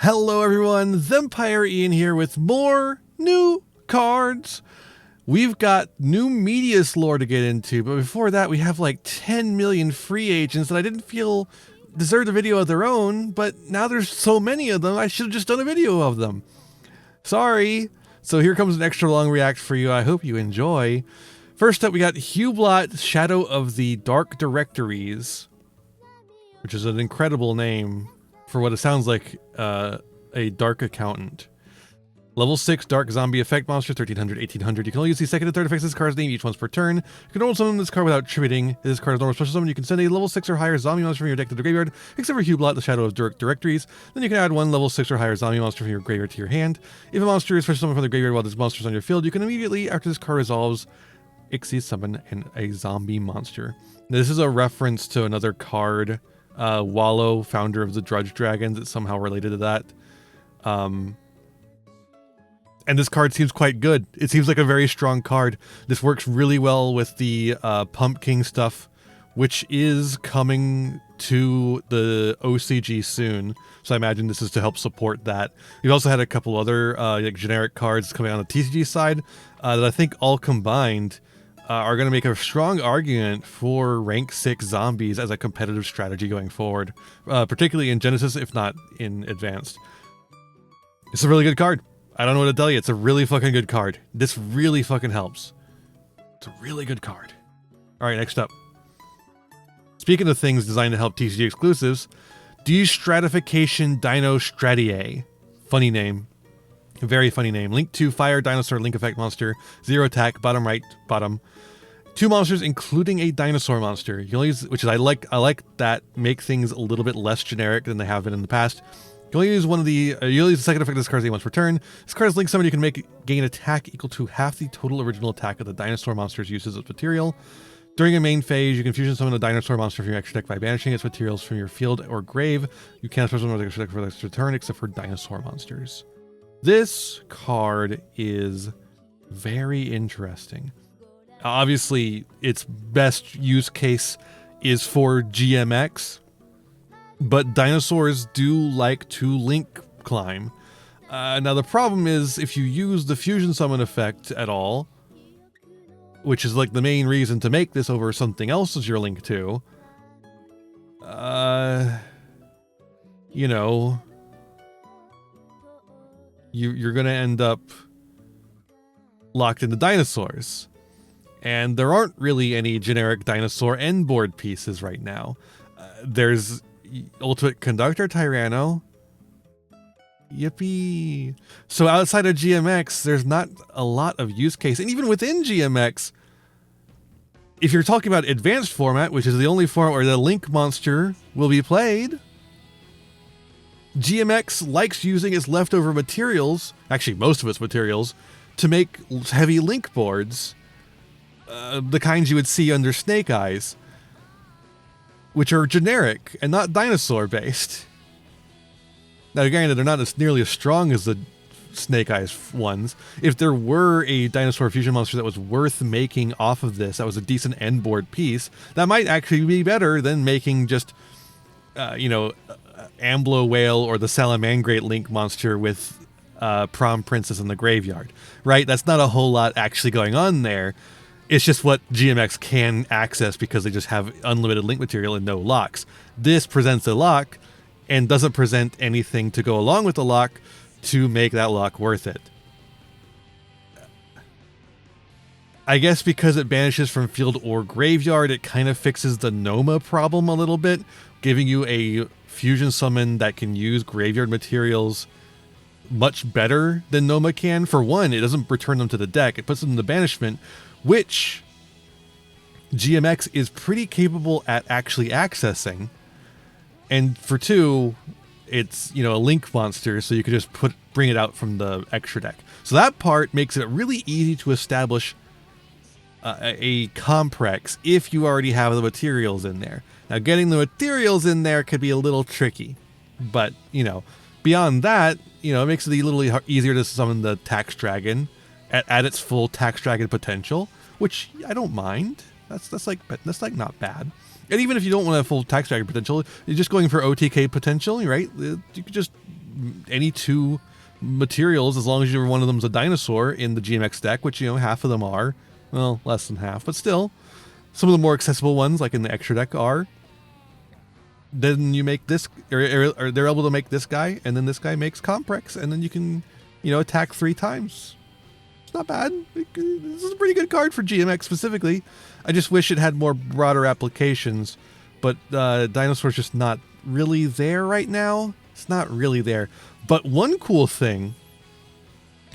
Hello everyone, Thempire Ian here with more new cards. We've got new Medius lore to get into, but before that we have like 10 million free agents that I didn't feel deserved a video of their own, but now there's so many of them, I should have just done a video of them. Sorry. So here comes an extra long react for you. I hope you enjoy. First up, we got Hublot, Shadow of the Dark Directories, which is an incredible name for what it sounds like, a dark accountant. Level 6 dark zombie effect monster, 1300, 1800. You can only use the second and third effects of this card's name each once per turn. You can only summon this card without attributing this card as normal special summon. You can send a level 6 or higher zombie monster from your deck to the graveyard, except for Hublot, the Shadow of Dark Directories. Then you can add one level 6 or higher zombie monster from your graveyard to your hand. If a monster is special summoned from the graveyard while this monster is on your field, you can immediately, after this card resolves, Ixie summon a zombie monster. This is a reference to another card, Wallow, founder of the Drudge Dragons. It's somehow related to that. And this card seems quite good. It seems like a very strong card. This works really well with the Pumpkin stuff, which is coming to the OCG soon. So I imagine this is to help support that. We've also had a couple other like generic cards coming on the TCG side that I think all combined are going to make a strong argument for rank 6 zombies as a competitive strategy going forward, particularly in Genesis, if not in Advanced. It's a really good card. I don't know what to tell you. It's a really fucking good card. This really fucking helps. It's a really good card. All right, next up. Speaking of things designed to help TCG exclusives, Destratification Dino Stratiae. Funny name. Very funny name. Link to Fire Dinosaur Link Effect Monster. 0 attack, bottom right, bottom. 2 monsters, including a dinosaur monster. You only use, which is I like that. Make things a little bit less generic than they have been in the past. You only use one of the. You only use the second effect of this card's name once per turn. This card's link summon. You can gain attack equal to half the total original attack of the dinosaur monster's uses of material. During a main phase, you can fusion summon a dinosaur monster from your extra deck by banishing its materials from your field or grave. You can't special summon an extra deck for the extra turn, except for dinosaur monsters. This card is very interesting. Obviously, its best use case is for GMX, but dinosaurs do like to link climb. Now the problem is if you use the fusion summon effect at all, which is like the main reason to make this over something else as your link to, you know, you're gonna end up locked into dinosaurs. And there aren't really any generic dinosaur end board pieces right now. There's Ultimate Conductor Tyranno. Yippee. So outside of GMX, there's not a lot of use case. And even within GMX, if you're talking about advanced format, which is the only format where the link monster will be played, GMX likes using its leftover materials, actually most of its materials, to make heavy link boards. The kinds you would see under Snake Eyes, which are generic and not dinosaur based. Now granted, they're not nearly as strong as the Snake Eyes ones. If there were a dinosaur fusion monster that was worth making off of this, that was a decent end board piece, that might actually be better than making just, you know, Amblo Whale or the Salamangrate Link monster with Prom Princess in the graveyard, right? That's not a whole lot actually going on there. It's just what GMX can access because they just have unlimited link material and no locks. This presents a lock and doesn't present anything to go along with the lock to make that lock worth it. I guess because it banishes from field or graveyard, it kind of fixes the Noma problem a little bit, giving you a fusion summon that can use graveyard materials much better than Noma can. For one, it doesn't return them to the deck, it puts them in the banishment, which GMX is pretty capable at actually accessing. And for 2, it's, you know, a link monster, so you could just bring it out from the extra deck. So that part makes it really easy to establish a complex if you already have the materials in there. Now getting the materials in there could be a little tricky, but, you know, beyond that, you know, it makes it a little easier to summon the Tax Dragon at its full Tax Dragon potential, which I don't mind. That's like not bad. And even if you don't want a full Tax Dragon potential, you're just going for OTK potential, right? You could just any two materials, as long as one of them's a dinosaur in the GMX deck, which, you know, half of them are. Well, less than half, but still. Some of the more accessible ones, like in the extra deck, are. Then you make this, or they're able to make this guy, and then this guy makes Comprex, and then you can, you know, attack 3 times. It's not bad. This is a pretty good card for GMX specifically. I just wish it had more broader applications, but Dinosaur's just not really there right now. It's not really there. But one cool thing,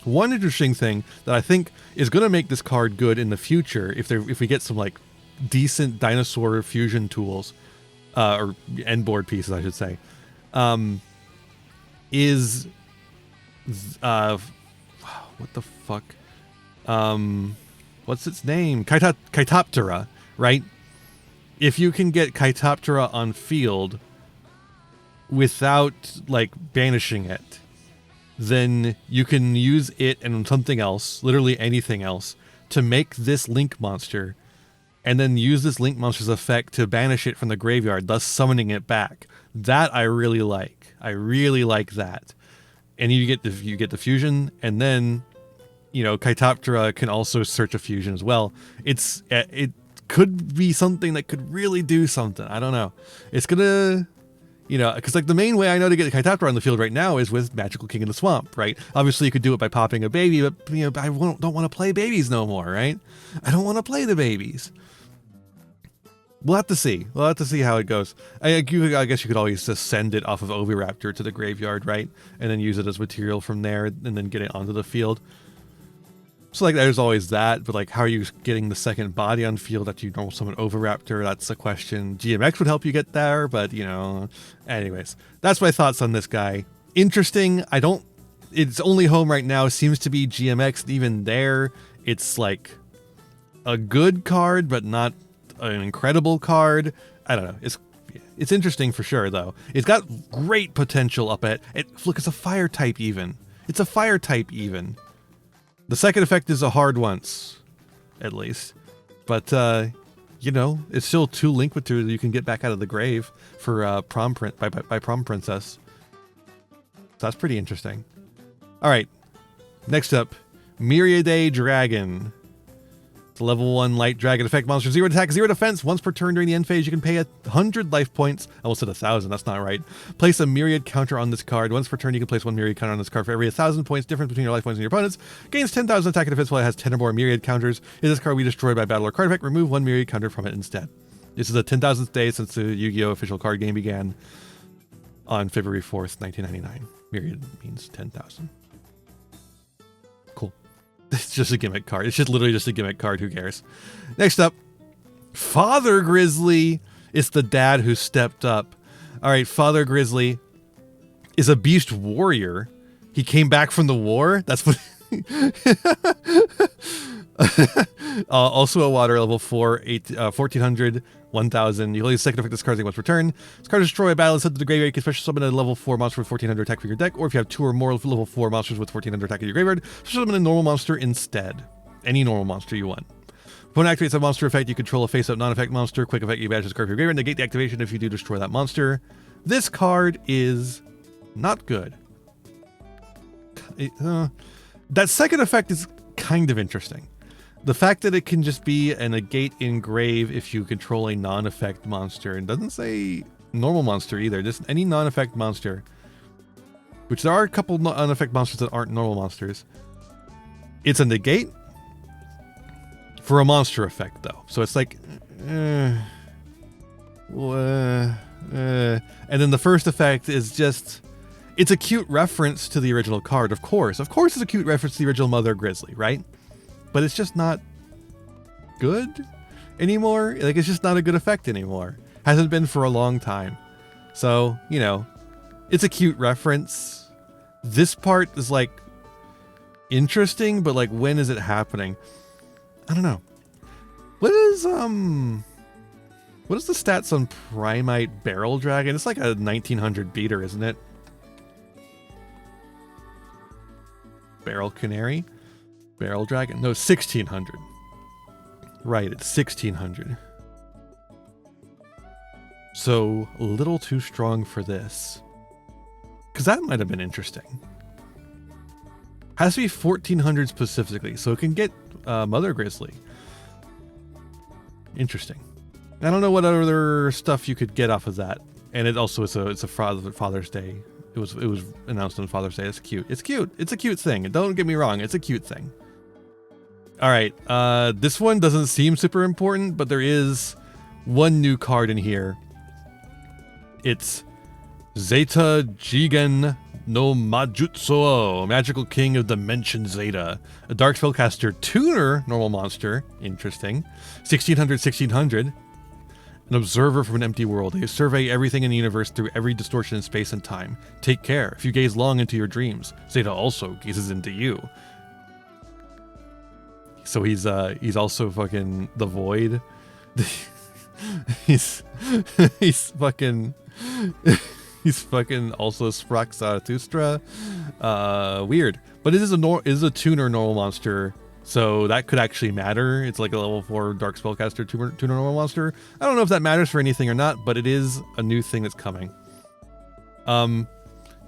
one interesting thing that I think is going to make this card good in the future, if we get some like decent dinosaur fusion tools, or end board pieces, I should say, is what the fuck? What's its name? Chaetoptera, right? If you can get Chaetoptera on field without like banishing it, then you can use it and something else, literally anything else, to make this link monster, and then use this link monster's effect to banish it from the graveyard, thus summoning it back. That I really like. I really like that. And you get the fusion, and then, you know, Chaetoptera can also search a fusion as well. It could be something that could really do something. I don't know. It's gonna, you know, because like the main way I know to get Chaetoptera on the field right now is with Magical King of the Swamp, right? Obviously, you could do it by popping a baby, but, you know, I don't want to play babies no more, right? I don't want to play the babies. We'll have to see. We'll have to see how it goes. I guess you could always just send it off of Oviraptor to the graveyard, right? And then use it as material from there, and then get it onto the field. So, like, there's always that, but, like, how are you getting the second body on field after you normal summon Oviraptor? That's a question. GMX would help you get there, but, you know... Anyways, that's my thoughts on this guy. Interesting. Its only home right now seems to be GMX, and even there, it's, like, a good card, but not an incredible card. I don't know. It's interesting for sure, though. It's got great potential up at it. Look, it's a fire type even. It's a fire type even. The second effect is a hard once, at least. But you know, it's still 2 link materials you can get back out of the grave for Prom Princess. So that's pretty interesting. All right, next up, Myriaday Dragon. It's a level 1 light dragon effect monster, 0 attack, 0 defense. Once per turn during the end phase, you can pay 100 life points. I almost said 1,000, that's not right. Place a myriad counter on this card. Once per turn, you can place 1 myriad counter on this card for every 1,000 points difference between your life points and your opponents. Gains 10,000 attack and defense while it has 10 or more myriad counters. If this card will be destroyed by battle or card effect, remove 1 myriad counter from it instead. This is the 10,000th day since the Yu-Gi-Oh! Official card game began on February 4th, 1999. Myriad means 10,000. Cool. It's just a gimmick card. It's just literally just a gimmick card. Who cares? Next up, Father Grizzly. It's the dad who stepped up. All right, Father Grizzly is a beast warrior. He came back from the war. That's what... also a water level 4, 1400, 1000. You only second effect this card once per turn. This card is destroy a battle and sent to the graveyard. You can special summon a level 4 monster with 1400 attack for your deck, or if you have 2 or more level 4 monsters with 1400 attack in your graveyard, special summon a normal monster instead. Any normal monster you want. Opponent activates a monster effect, you control a face-up non-effect monster. Quick effect, you banish this card from your graveyard. Negate the activation if you do destroy that monster. This card is not good. That second effect is kind of interesting. The fact that it can just be a negate in grave if you control a non-effect monster. It doesn't say normal monster either, just any non-effect monster. Which there are a couple non-effect monsters that aren't normal monsters. It's a negate for a monster effect though. So it's like... and then the first effect is just... It's a cute reference to the original card, of course. Of course it's a cute reference to the original Mother Grizzly, right? But it's just not good anymore. Like, it's just not a good effect anymore. Hasn't been for a long time. So, you know, it's a cute reference. This part is, like, interesting, but, like, when is it happening? I don't know. What is the stats on Primite Barrel Dragon? It's like a 1900 beater, isn't it? Barrel Canary? Barrel Dragon? No, 1600. Right, it's 1600. So, a little too strong for this. because that might have been interesting. Has to be 1400 specifically, so it can get Mother Grizzly. Interesting. I don't know what other stuff you could get off of that. And it also is it's a Father's Day. It was announced on Father's Day. It's cute. It's cute. It's a cute thing. Don't get me wrong. It's a cute thing. All right. This one doesn't seem super important, but there is one new card in here. It's Zeta Jigen no Majutsuo, Magical King of Dimension Zeta. A Dark Spellcaster tuner normal monster. Interesting. 1600. An observer from an empty world. They survey everything in the universe through every distortion in space and time. Take care. If you gaze long into your dreams, Zeta also gazes into you. So he's also fucking the void. he's fucking also Sprach Zarathustra. Weird. But it is a tuner normal monster. So that could actually matter. It's like a level 4 Dark Spellcaster tuner normal monster. I don't know if that matters for anything or not, but it is a new thing that's coming.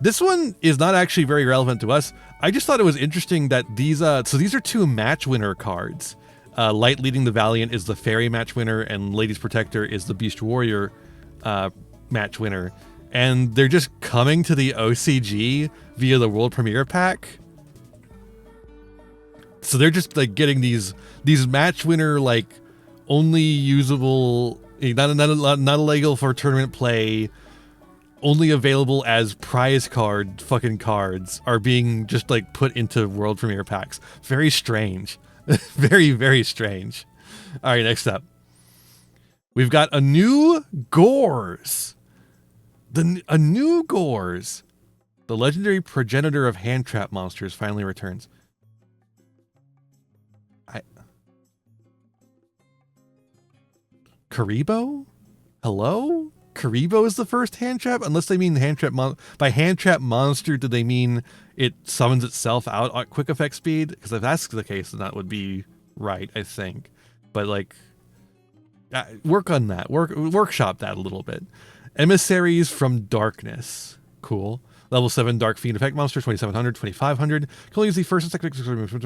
This one is not actually very relevant to us. I just thought it was interesting that these are 2 match winner cards. Light Leading the Valiant is the Fairy match winner, and Lady's Protector is the Beast Warrior match winner. And they're just coming to the OCG via the World Premiere pack. So they're just like getting these match winner, like only usable, not illegal for tournament play, only available as prize card fucking cards are being just like put into World Premiere packs. Very strange. Very, very strange. All right, next up. We've got a new Gores. A new Gores. The legendary progenitor of hand trap monsters finally returns. Karibo? Hello? Karibo is the first hand trap? Unless they mean hand trap by hand trap monster, do they mean it summons itself out at quick effect speed? Because if that's the case, then that would be right, I think. But like, work on that. Workshop that a little bit. Emissaries from Darkness. Cool. Level 7 Dark Fiend effect monster, 2700, 2500. Can only use the first and second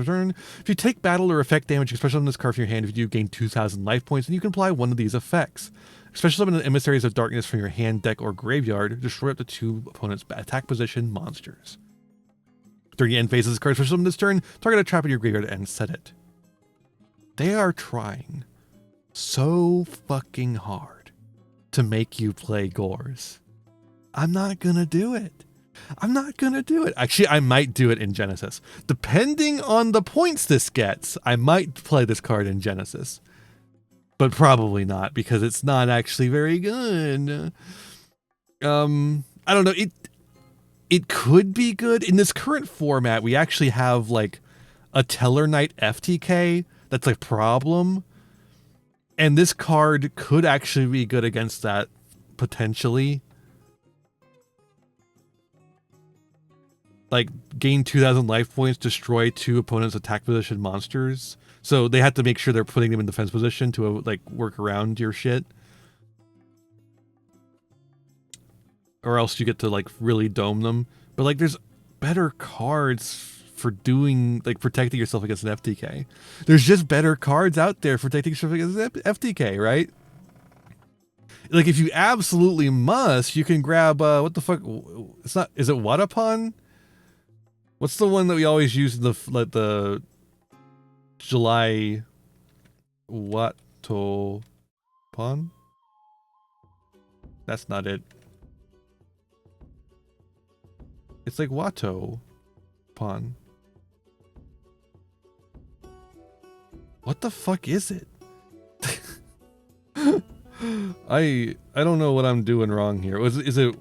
turn. If you take battle or effect damage, special summon this card from your hand. If you do, gain 2000 life points, and you can apply one of these effects. Special summon Emissaries of Darkness from your hand, deck, or graveyard. Destroy up to 2 opponents' attack position monsters. During the end phase of this card, special summon this turn, target a trap in your graveyard and set it. They are trying so fucking hard to make you play Gores. I'm not gonna do it. Actually, I might do it in Genesis. Depending on the points this gets, I might play this card in Genesis. But probably not, because it's not actually very good. I don't know. It could be good. In this current format, we actually have like a Teller Knight FTK that's a problem. And this card could actually be good against that, potentially. Like, gain 2000 life points, destroy 2 opponents' attack position monsters. So they have to make sure they're putting them in defense position to like work around your shit. Or else you get to like really dome them. But like, there's better cards for doing, like, protecting yourself against an FTK. There's just better cards out there for protecting yourself against an FTK, right? Like, if you absolutely must, you can grab, what the fuck? It's not, is it Wadapon? What's the one that we always use in the July Watopon? That's not it. It's like Watopon. What the fuck is it? I don't know what I'm doing wrong here. Is it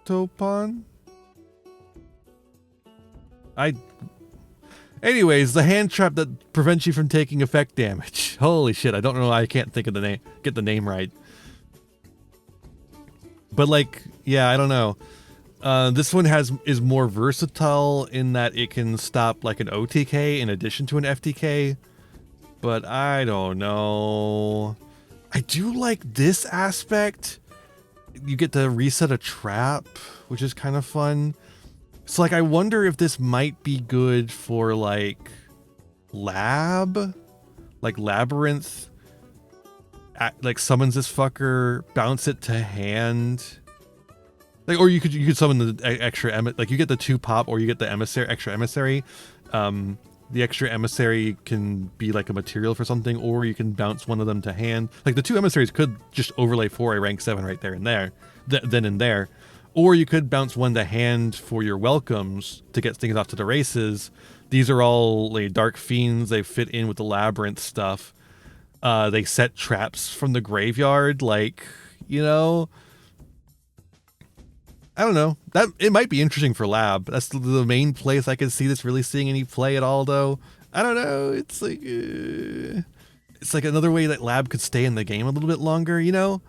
Watopon? Anyways, the hand trap that prevents you from taking effect damage. Holy shit, I don't know, I can't think of the name, get the name right. But like, yeah, I don't know. This one is more versatile in that it can stop like an OTK in addition to an FTK. But I don't know. I do like this aspect, you get to reset a trap, which is kind of fun. So like, I wonder if this might be good for like labyrinth. Like summons this fucker, bounce it to hand. Like, or you could summon the extra like you get the 2 pop, or you get the extra emissary. The extra emissary can be like a material for something, or you can bounce one of them to hand. Like the 2 emissaries could just overlay for a rank 7 right there and there, then and there. Or you could bounce one to hand for your welcomes to get things off to the races. These are all like dark fiends. They fit in with the labyrinth stuff. They set traps from the graveyard. Like, you know, I don't know. That it might be interesting for lab. That's the main place I could see this really seeing any play at all, though. I don't know. It's like another way that lab could stay in the game a little bit longer. You know,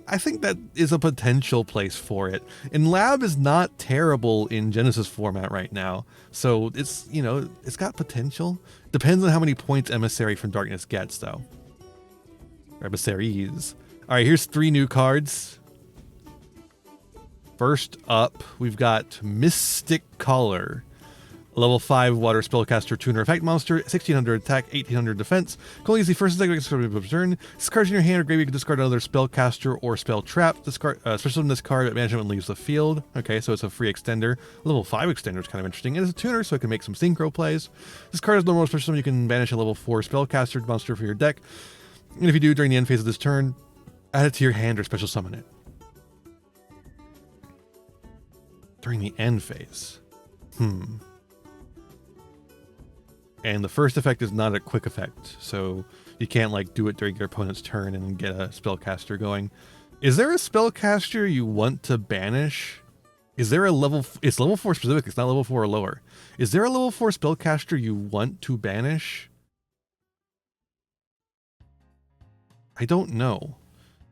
I think that is a potential place for it. And lab is not terrible in Genesis format right now, so it's, you know, it's got potential. Depends on how many points Emissary from Darkness gets, though. Or emissaries. All right, here's 3 new cards. First up, we've got Mystic Caller. Level 5 water spellcaster tuner effect monster, 1600 attack, 1800 defense. Can only use the first and second of turn. Discard in your hand or grave, you can discard another spellcaster or spell trap. Discard, special in this card at management leaves the field. Okay, so it's a free extender. Level 5 extender is kind of interesting. It is a tuner, so it can make some synchro plays. This card is normal special summon. You can banish a level 4 spellcaster monster from your deck. And if you do during the end phase of this turn, add it to your hand or special summon it. During the end phase. And the first effect is not a quick effect, so you can't like do it during your opponent's turn and get a spellcaster going. Is there a spellcaster you want to banish? Is there a level... It's level 4 specific, it's not level 4 or lower. Is there a level 4 spellcaster you want to banish? I don't know.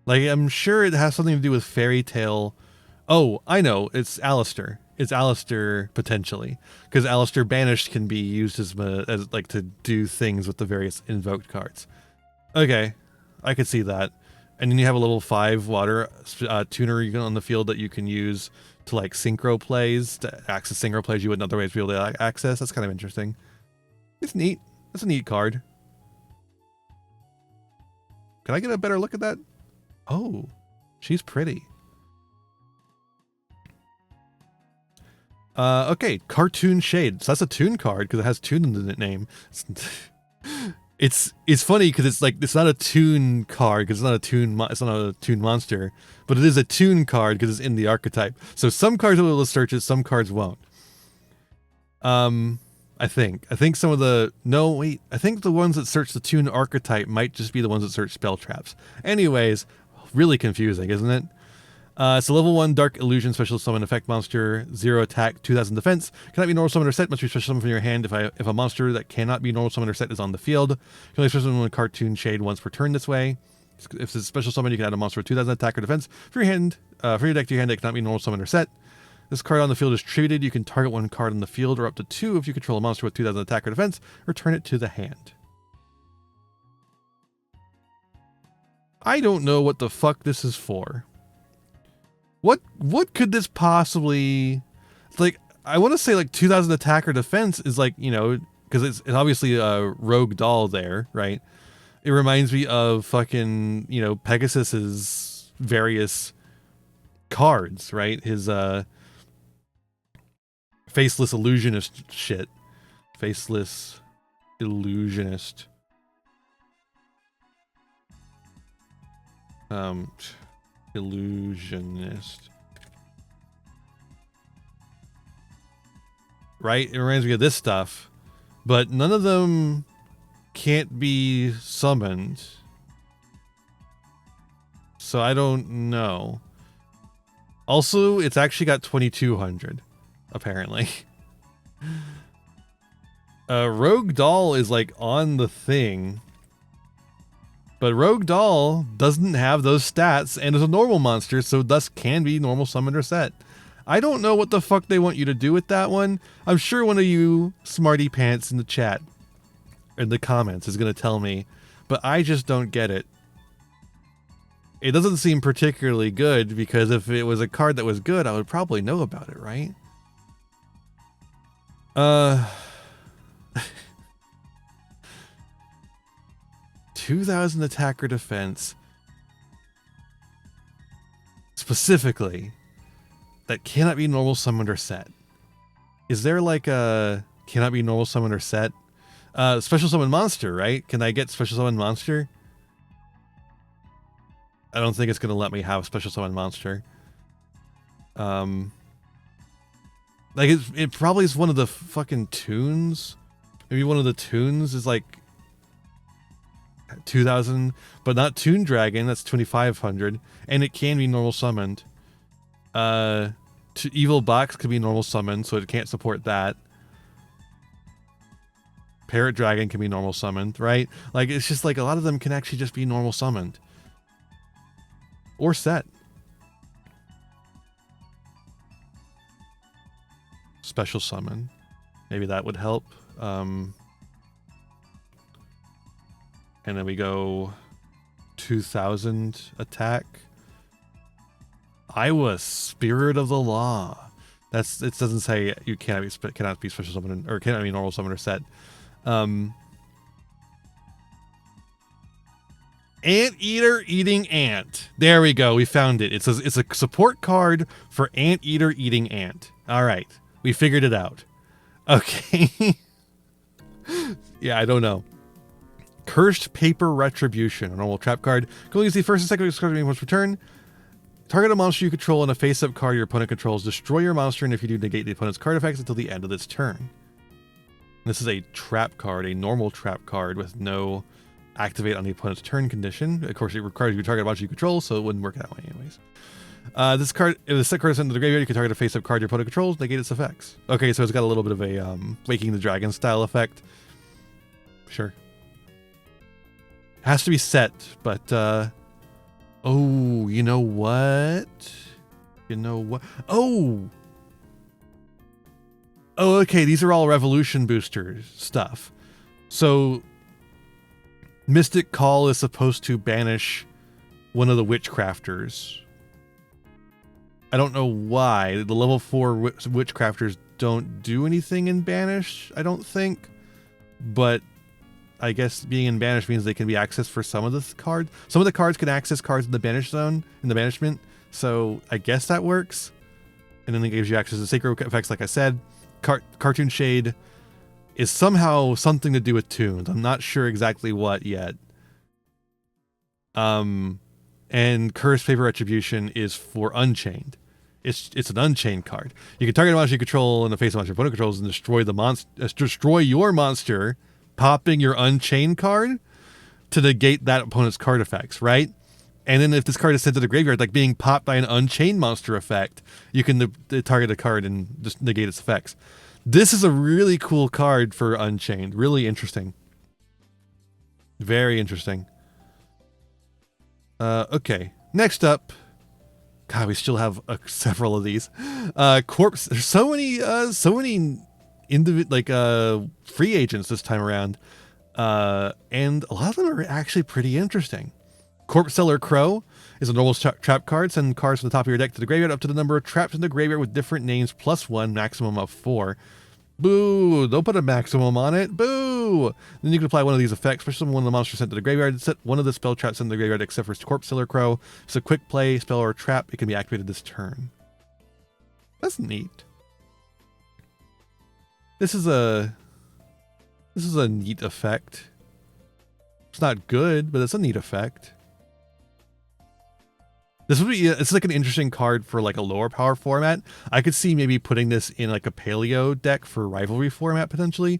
Like, I'm sure it has something to do with Fairy Tale. Oh, I know. It's Alistair. It's Alistair potentially, because Alistair Banished can be used as like to do things with the various invoked cards. Okay, I could see that. And then you have a level 5 water tuner on the field that you can use to like synchro plays, to access synchro plays you wouldn't otherwise be able to access. That's kind of interesting. It's neat. That's a neat card. Can I get a better look at that? Oh, she's pretty. Okay, Cartoon Shade. So that's a Toon card because it has Toon in the name. It's funny because it's like, it's not a Toon card because it's not a Toon monster, but it is a Toon card because it's in the archetype. So some cards will be able to search it, some cards won't. I think some of the... No, wait. I think the ones that search the Toon archetype might just be the ones that search spell traps. Anyways, really confusing, isn't it? It's a level 1 Dark Illusion special summon effect monster, 0 attack, 2000 defense. Cannot be normal summon or set, must be special summon from your hand if a monster that cannot be normal summon or set is on the field. You can only special summon a Cartoon Shade once per turn this way. If it's a special summon, you can add a monster with 2000 attack or defense from your hand, from your deck to your hand that cannot be normal summon or set. This card on the field is tributed. You can target 1 card on the field or up to 2 if you control a monster with 2000 attack or defense, return it to the hand. I don't know what the fuck this is for. What could this possibly... Like, I want to say like 2000 attack or defense is like, you know, because it's obviously a rogue doll there, right? It reminds me of fucking, you know, Pegasus's various cards, right? His Faceless Illusionist shit. Faceless Illusionist. Illusionist. Right? It reminds me of this stuff. But none of them can't be summoned. So I don't know. Also, it's actually got 2200. Apparently. Rogue Doll is like on the thing. But Rogue Doll doesn't have those stats and is a normal monster, so thus can be normal summoned or set. I don't know what the fuck they want you to do with that one. I'm sure one of you smarty pants in the chat, in the comments, is going to tell me, but I just don't get it. It doesn't seem particularly good, because if it was a card that was good, I would probably know about it, right? 2000 attack or defense. Specifically, that cannot be normal summoned or set. Is there like a cannot be normal summoned or set? Special summon monster, right? Can I get special summon monster? I don't think it's gonna let me have special summon monster. Like it probably is one of the fucking tunes. Maybe one of the tunes is like 2000, but not Toon Dragon. That's 2500, and it can be normal summoned. Evil Box could be normal summoned, so it can't support that. Parrot Dragon can be normal summoned, right? Like, it's just like a lot of them can actually just be normal summoned or set. Special summon, maybe that would help. And then we go 2000 attack. Iowa Spirit of the Law. It doesn't say you cannot be special summon or cannot be normal summon or set. Anteater Eating Ant. There we go. We found it. It's a support card for Anteater Eating Ant. All right, we figured it out. Okay. Yeah, I don't know. Cursed Paper Retribution, a normal trap card. Can only use the first and second card once per turn. Target a monster you control and a face-up card your opponent controls. Destroy your monster, and if you do, negate the opponent's card effects until the end of its turn. This is a trap card, a normal trap card with no activate on the opponent's turn condition. Of course, it requires you to target a monster you control, so it wouldn't work that way anyways. This card, if the set card is sent to the graveyard, you can target a face-up card your opponent controls, negate its effects. Okay, so it's got a little bit of a Waking the Dragon style effect. Sure. Has to be set, but oh, you know what? Oh, okay, these are all Revolution boosters stuff. So Mystic Call is supposed to banish one of the Witchcrafters. I don't know why. The level 4 Witchcrafters don't do anything in Banish, I don't think. But I guess being in Banish means they can be accessed for some of the cards. Some of the cards can access cards in the Banish zone, in the Banishment. So I guess that works. And then it gives you access to Sacred effects, like I said. Cartoon Shade is somehow something to do with tunes. I'm not sure exactly what yet. And Cursed Paper Retribution is for Unchained. It's an Unchained card. You can target a monster you control in the face of monster your opponent controls and destroy your monster, popping your Unchained card to negate that opponent's card effects, right? And then if this card is sent to the graveyard, like being popped by an Unchained monster effect, you can target a card and just negate its effects. This is a really cool card for Unchained. Really interesting. Very interesting. Okay. Next up. God, we still have several of these. Corpse. There's so many free agents this time around. And a lot of them are actually pretty interesting. Corpse Seller Crow is a normal trap card. Send cards from the top of your deck to the graveyard up to the number of traps in the graveyard with different names +1, maximum of 4. Boo! Don't put a maximum on it. Boo! Then you can apply one of these effects, especially when one of the monsters sent to the graveyard. Set one of the spell traps in the graveyard except for Corpse Seller Crow. It's a quick play, spell, or trap. It can be activated this turn. That's neat. This is a neat effect. It's not good, but it's a neat effect. This would be, it's like an interesting card for like a lower power format. I could see maybe putting this in like a paleo deck for rivalry format potentially.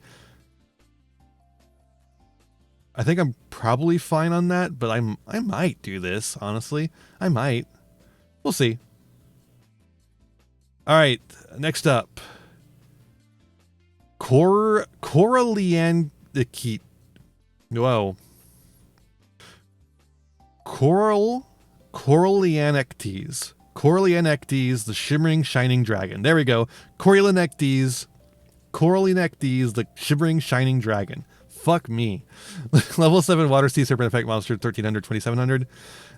I think I'm probably fine on that, but I might do this, honestly. I might. We'll see. All right, next up. Coralianekete. Whoa. Coralianektes. Coralianektes, the Shimmering Shining Dragon. There we go. Coralianektes, the Shimmering Shining Dragon. Fuck me. Level 7 Water Sea Serpent effect monster 1300, 2700.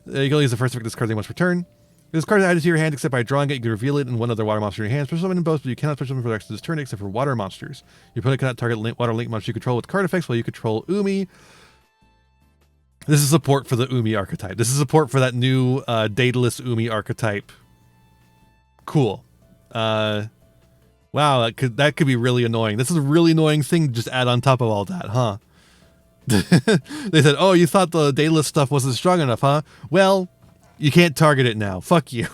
You can only use the first effect of this card once per turn. This card is added to your hand except by drawing it. You can reveal it in one other water monster in your hand. Special summon in both, but you cannot special summon for the rest of this turn except for water monsters. Your opponent cannot target water link monsters you control with card effects while you control Umi. This is support for the Umi archetype. This is support for that new dataless Umi archetype. Cool. Wow, that could be really annoying. This is a really annoying thing to just add on top of all that, huh? They said, oh, you thought the dataless stuff wasn't strong enough, huh? Well, you can't target it now. Fuck you.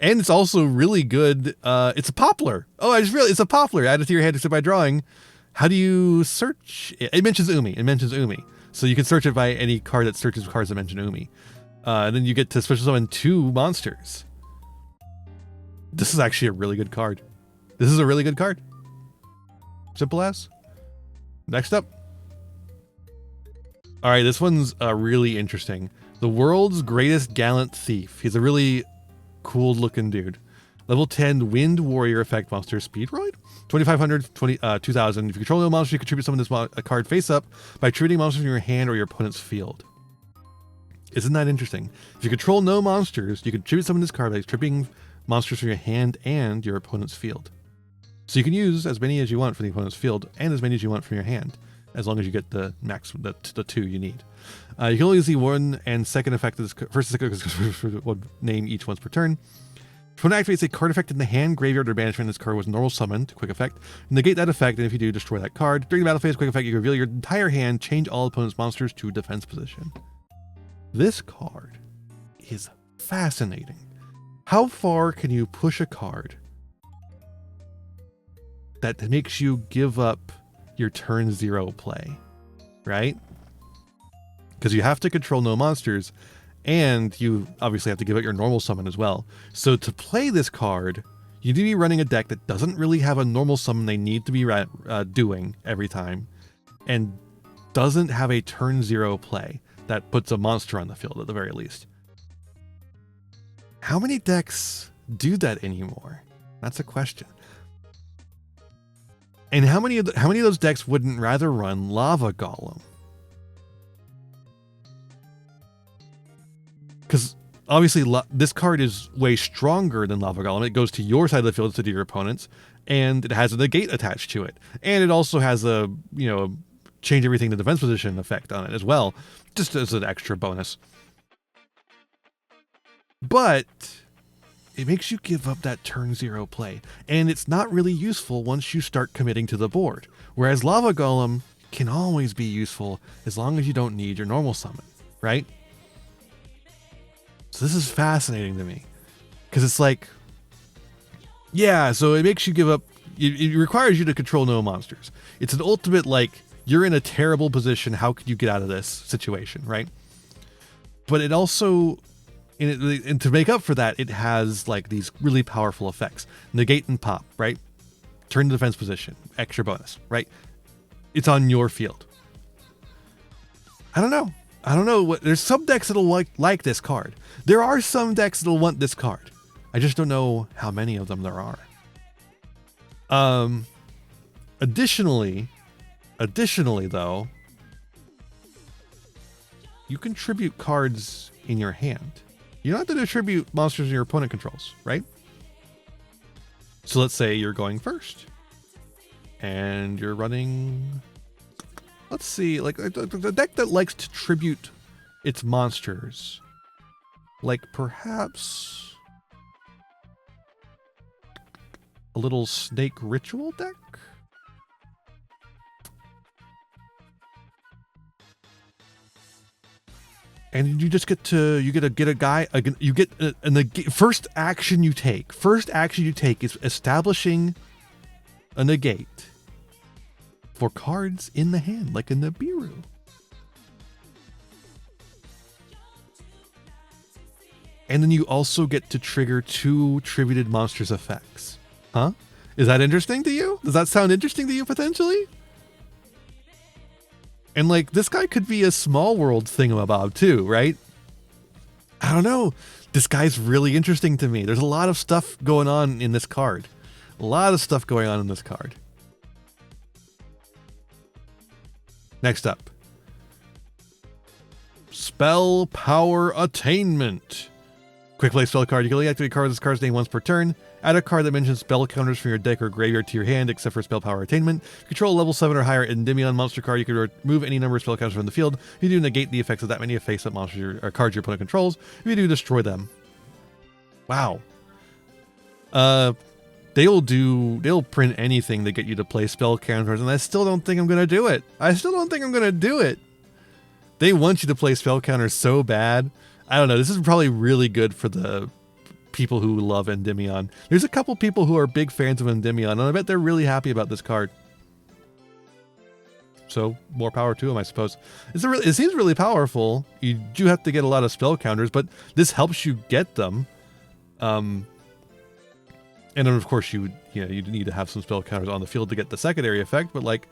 And it's also really good. It's a poplar. Oh, I just realized it's a poplar. Add it to your hand except by drawing. How do you search it? It mentions Umi. It mentions Umi. So you can search it by any card that searches cards that mention Umi. And then you get to special summon 2 monsters. This is actually a really good card. This is a really good card. Simple as. Next up. All right, this one's really interesting. The world's greatest gallant thief. He's a really cool looking dude. Level 10 Wind Warrior effect monster Speedroid. 2500, 2000. If you control no monster, you contribute summon this card face up by attributing monsters in your hand or your opponent's field. Isn't that interesting? If you control no monsters, you can contribute summon this card by attributing monsters from your hand and your opponent's field. So you can use as many as you want from the opponent's field and as many as you want from your hand, as long as you get the max, the 2 you need. You can only use the 1 and 2nd effect of this, first and second one name each once per turn. If one activates a card effect in the hand, graveyard, or banishment, this card was normal summoned, quick effect. Negate that effect, and if you do, destroy that card. During the battle phase, quick effect, you can reveal your entire hand, change all opponent's monsters to defense position. This card is fascinating. How far can you push a card that makes you give up your turn 0 play, right? Because you have to control no monsters, and you obviously have to give it your normal summon as well. So to play this card, you need to be running a deck that doesn't really have a normal summon they need to be doing every time, and doesn't have a turn 0 play that puts a monster on the field at the very least. How many decks do that anymore? That's a question. And how many of those decks wouldn't rather run Lava Golem? Because obviously this card is way stronger than Lava Golem. It goes to your side of the field instead of your opponent's, and it has a negate attached to it. And it also has a, change everything to defense position effect on it as well, just as an extra bonus. But it makes you give up that turn 0 play, and it's not really useful once you start committing to the board. Whereas Lava Golem can always be useful as long as you don't need your normal summon, right? So this is fascinating to me, because it's like, yeah, so it makes you give up, it requires you to control no monsters. It's an ultimate, like, you're in a terrible position, how could you get out of this situation, right? But it also, and to make up for that, it has like these really powerful effects. Negate and pop, right? Turn to defense position, extra bonus, right? It's on your field. I don't know. There's some decks that'll like this card. There are some decks that'll want this card. I just don't know how many of them there are. Additionally though, you contribute cards in your hand. You don't have to attribute monsters your opponent controls, right? So let's say you're going first and you're running, let's see, like the deck that likes to tribute its monsters, like perhaps a little snake ritual deck. And you just get a guy, first action you take is establishing a negate for cards in the hand, like a Nibiru. And then you also get to trigger 2 tributed monsters effects. Huh? Is that interesting to you? Does that sound interesting to you potentially? And like, this guy could be a small world thingamabob too, right? I don't know. This guy's really interesting to me. There's a lot of stuff going on in this card. A lot of stuff going on in this card. Next up. Spell Power Attainment. Quick play spell card. You can only activate a card with this card's name once per turn. Add a card that mentions spell counters from your deck or graveyard to your hand, except for Spell Power Attainment. If you control a level 7 or higher Endymion monster card, you can remove any number of spell counters from the field. If you do, negate the effects of that many face-up monsters or cards your opponent controls. If you do, destroy them. Wow. They'll print anything to get you to play spell counters, and I still don't think I'm gonna do it. They want you to play spell counters so bad. I don't know. This is probably really good for the people who love Endymion. There's a couple people who are big fans of Endymion, and I bet they're really happy about this card. So more power to them, I suppose. It seems really powerful. You do have to get a lot of spell counters, but this helps you get them. And then of course you need to have some spell counters on the field to get the secondary effect, but like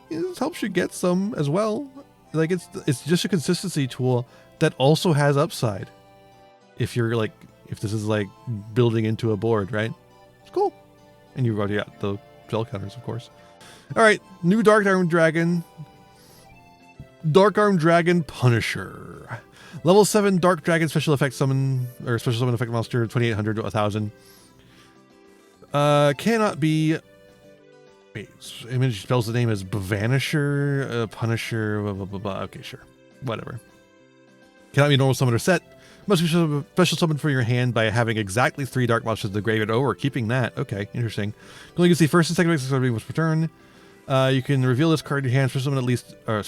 this helps you get some as well. Like it's just a consistency tool that also has upside. If this is like building into a board, right? It's cool. And you've already got the spell counters, of course. All right, new Dark Arm Dragon. Dark Arm Dragon Punisher. Level 7 Dark Dragon special effect summon, or special summon effect monster, 2800 to 1000. Cannot be. Wait, image spells the name as Vanisher, Punisher, blah, blah, blah, blah. Okay, sure. Whatever. Cannot be a normal summon or set. Must be special summoned for your hand by having exactly 3 dark monsters in the graveyard. Oh, we're keeping that. Okay, interesting. You can see first and second effects per turn. You can reveal this card in your hand. Special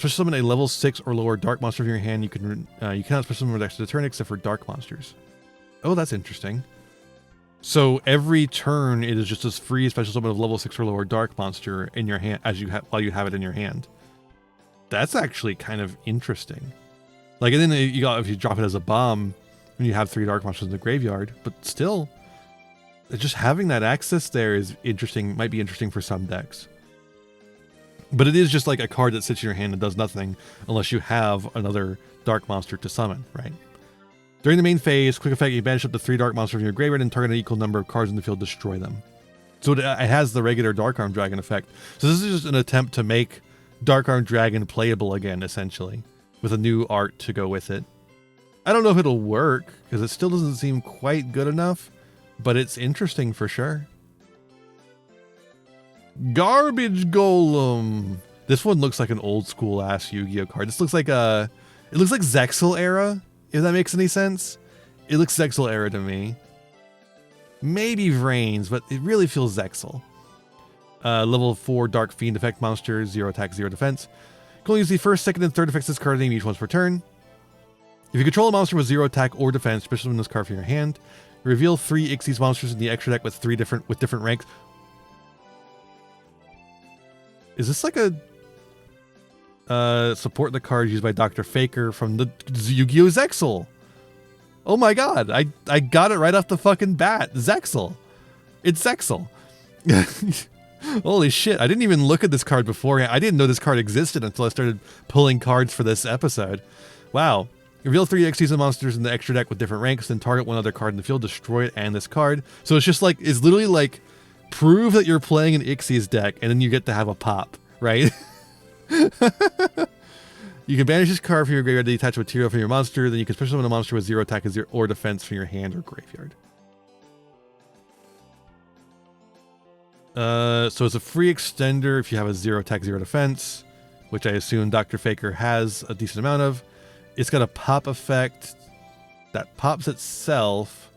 summon a level 6 or lower dark monster from your hand. You cannot special summon next to the turn except for dark monsters. Oh, that's interesting. So every turn it is just a free special summon of level 6 or lower dark monster in your hand while you have it in your hand. That's actually kind of interesting. Like, and then if you drop it as a bomb when you have 3 dark monsters in the graveyard, but still, just having that access there is interesting. Might be interesting for some decks. But it is just like a card that sits in your hand and does nothing unless you have another dark monster to summon, right? During the main phase, quick effect, you banish up to 3 dark monsters from your graveyard and target an equal number of cards in the field, destroy them. So it has the regular Dark Arm Dragon effect. So this is just an attempt to make Dark Arm Dragon playable again, essentially, with a new art to go with it. I don't know if it'll work, because it still doesn't seem quite good enough, but it's interesting for sure. Garbage Golem. This one looks like an old school ass Yu-Gi-Oh card. This looks like it looks like Zexal era, if that makes any sense. It looks Zexal era to me. Maybe Vrains, but it really feels Zexal. Level 4 Dark Fiend effect monster, 0 attack, 0 defense. You can only use the first, second, and third effects of this card name each once per turn. If you control a monster with 0 attack or defense, special summon this card from your hand. Reveal 3 Ixies monsters in the extra deck with different ranks. Is this like a support the card used by Dr. Faker from the Yu-Gi-Oh! Zexal? Oh my god, I got it right off the fucking bat. Zexal. It's Zexal. Holy shit, I didn't even look at this card beforehand. I didn't know this card existed until I started pulling cards for this episode. Wow. Reveal 3 Ixies monsters in the extra deck with different ranks, then target one other card in the field, destroy it, and this card. So it's just like, it's literally like, prove that you're playing an Ixies deck, and then you get to have a pop, right? You can banish this card from your graveyard to detach a material from your monster, then you can special summon a monster with 0 attack or defense from your hand or graveyard. So it's a free extender if you have a 0 attack, 0 defense, which I assume Dr. Faker has a decent amount of. It's got a pop effect that pops itself,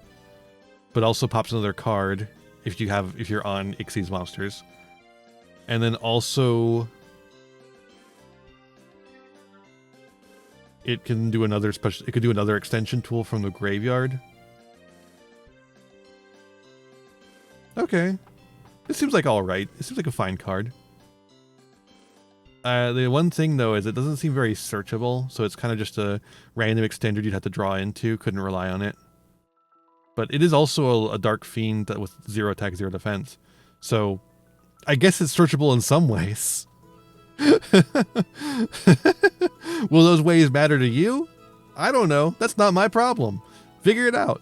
but also pops another card if you're on Ixies monsters. And then also it can do another extension tool from the graveyard. Okay. It seems like alright. It seems like a fine card. The one thing though is it doesn't seem very searchable, so it's kind of just a random extender you'd have to draw into. Couldn't rely on it. But it is also a Dark Fiend with 0 attack, 0 defense. So I guess it's searchable in some ways. Will those ways matter to you? I don't know. That's not my problem. Figure it out.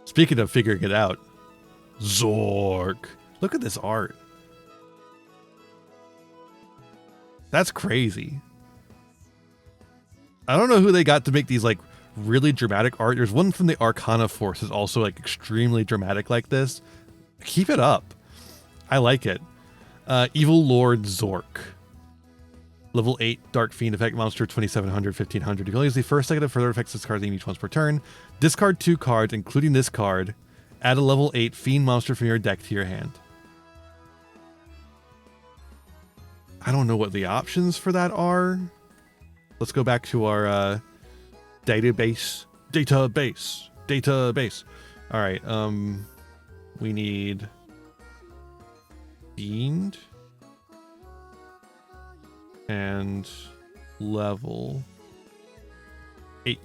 Speaking of figuring it out, Zork. Look at this art. That's crazy. I don't know who they got to make these like really dramatic art. There's one from the Arcana Force is also like extremely dramatic like this. Keep it up. I like it. Evil Lord Zork. Level 8 Dark Fiend effect monster 2700, 1500. You can only use the first, second, and further effects this card each once per turn. Discard 2 cards, including this card. Add a level 8 Fiend monster from your deck to your hand. I don't know what the options for that are. Let's go back to our database. All right. We need Fiend and level 8.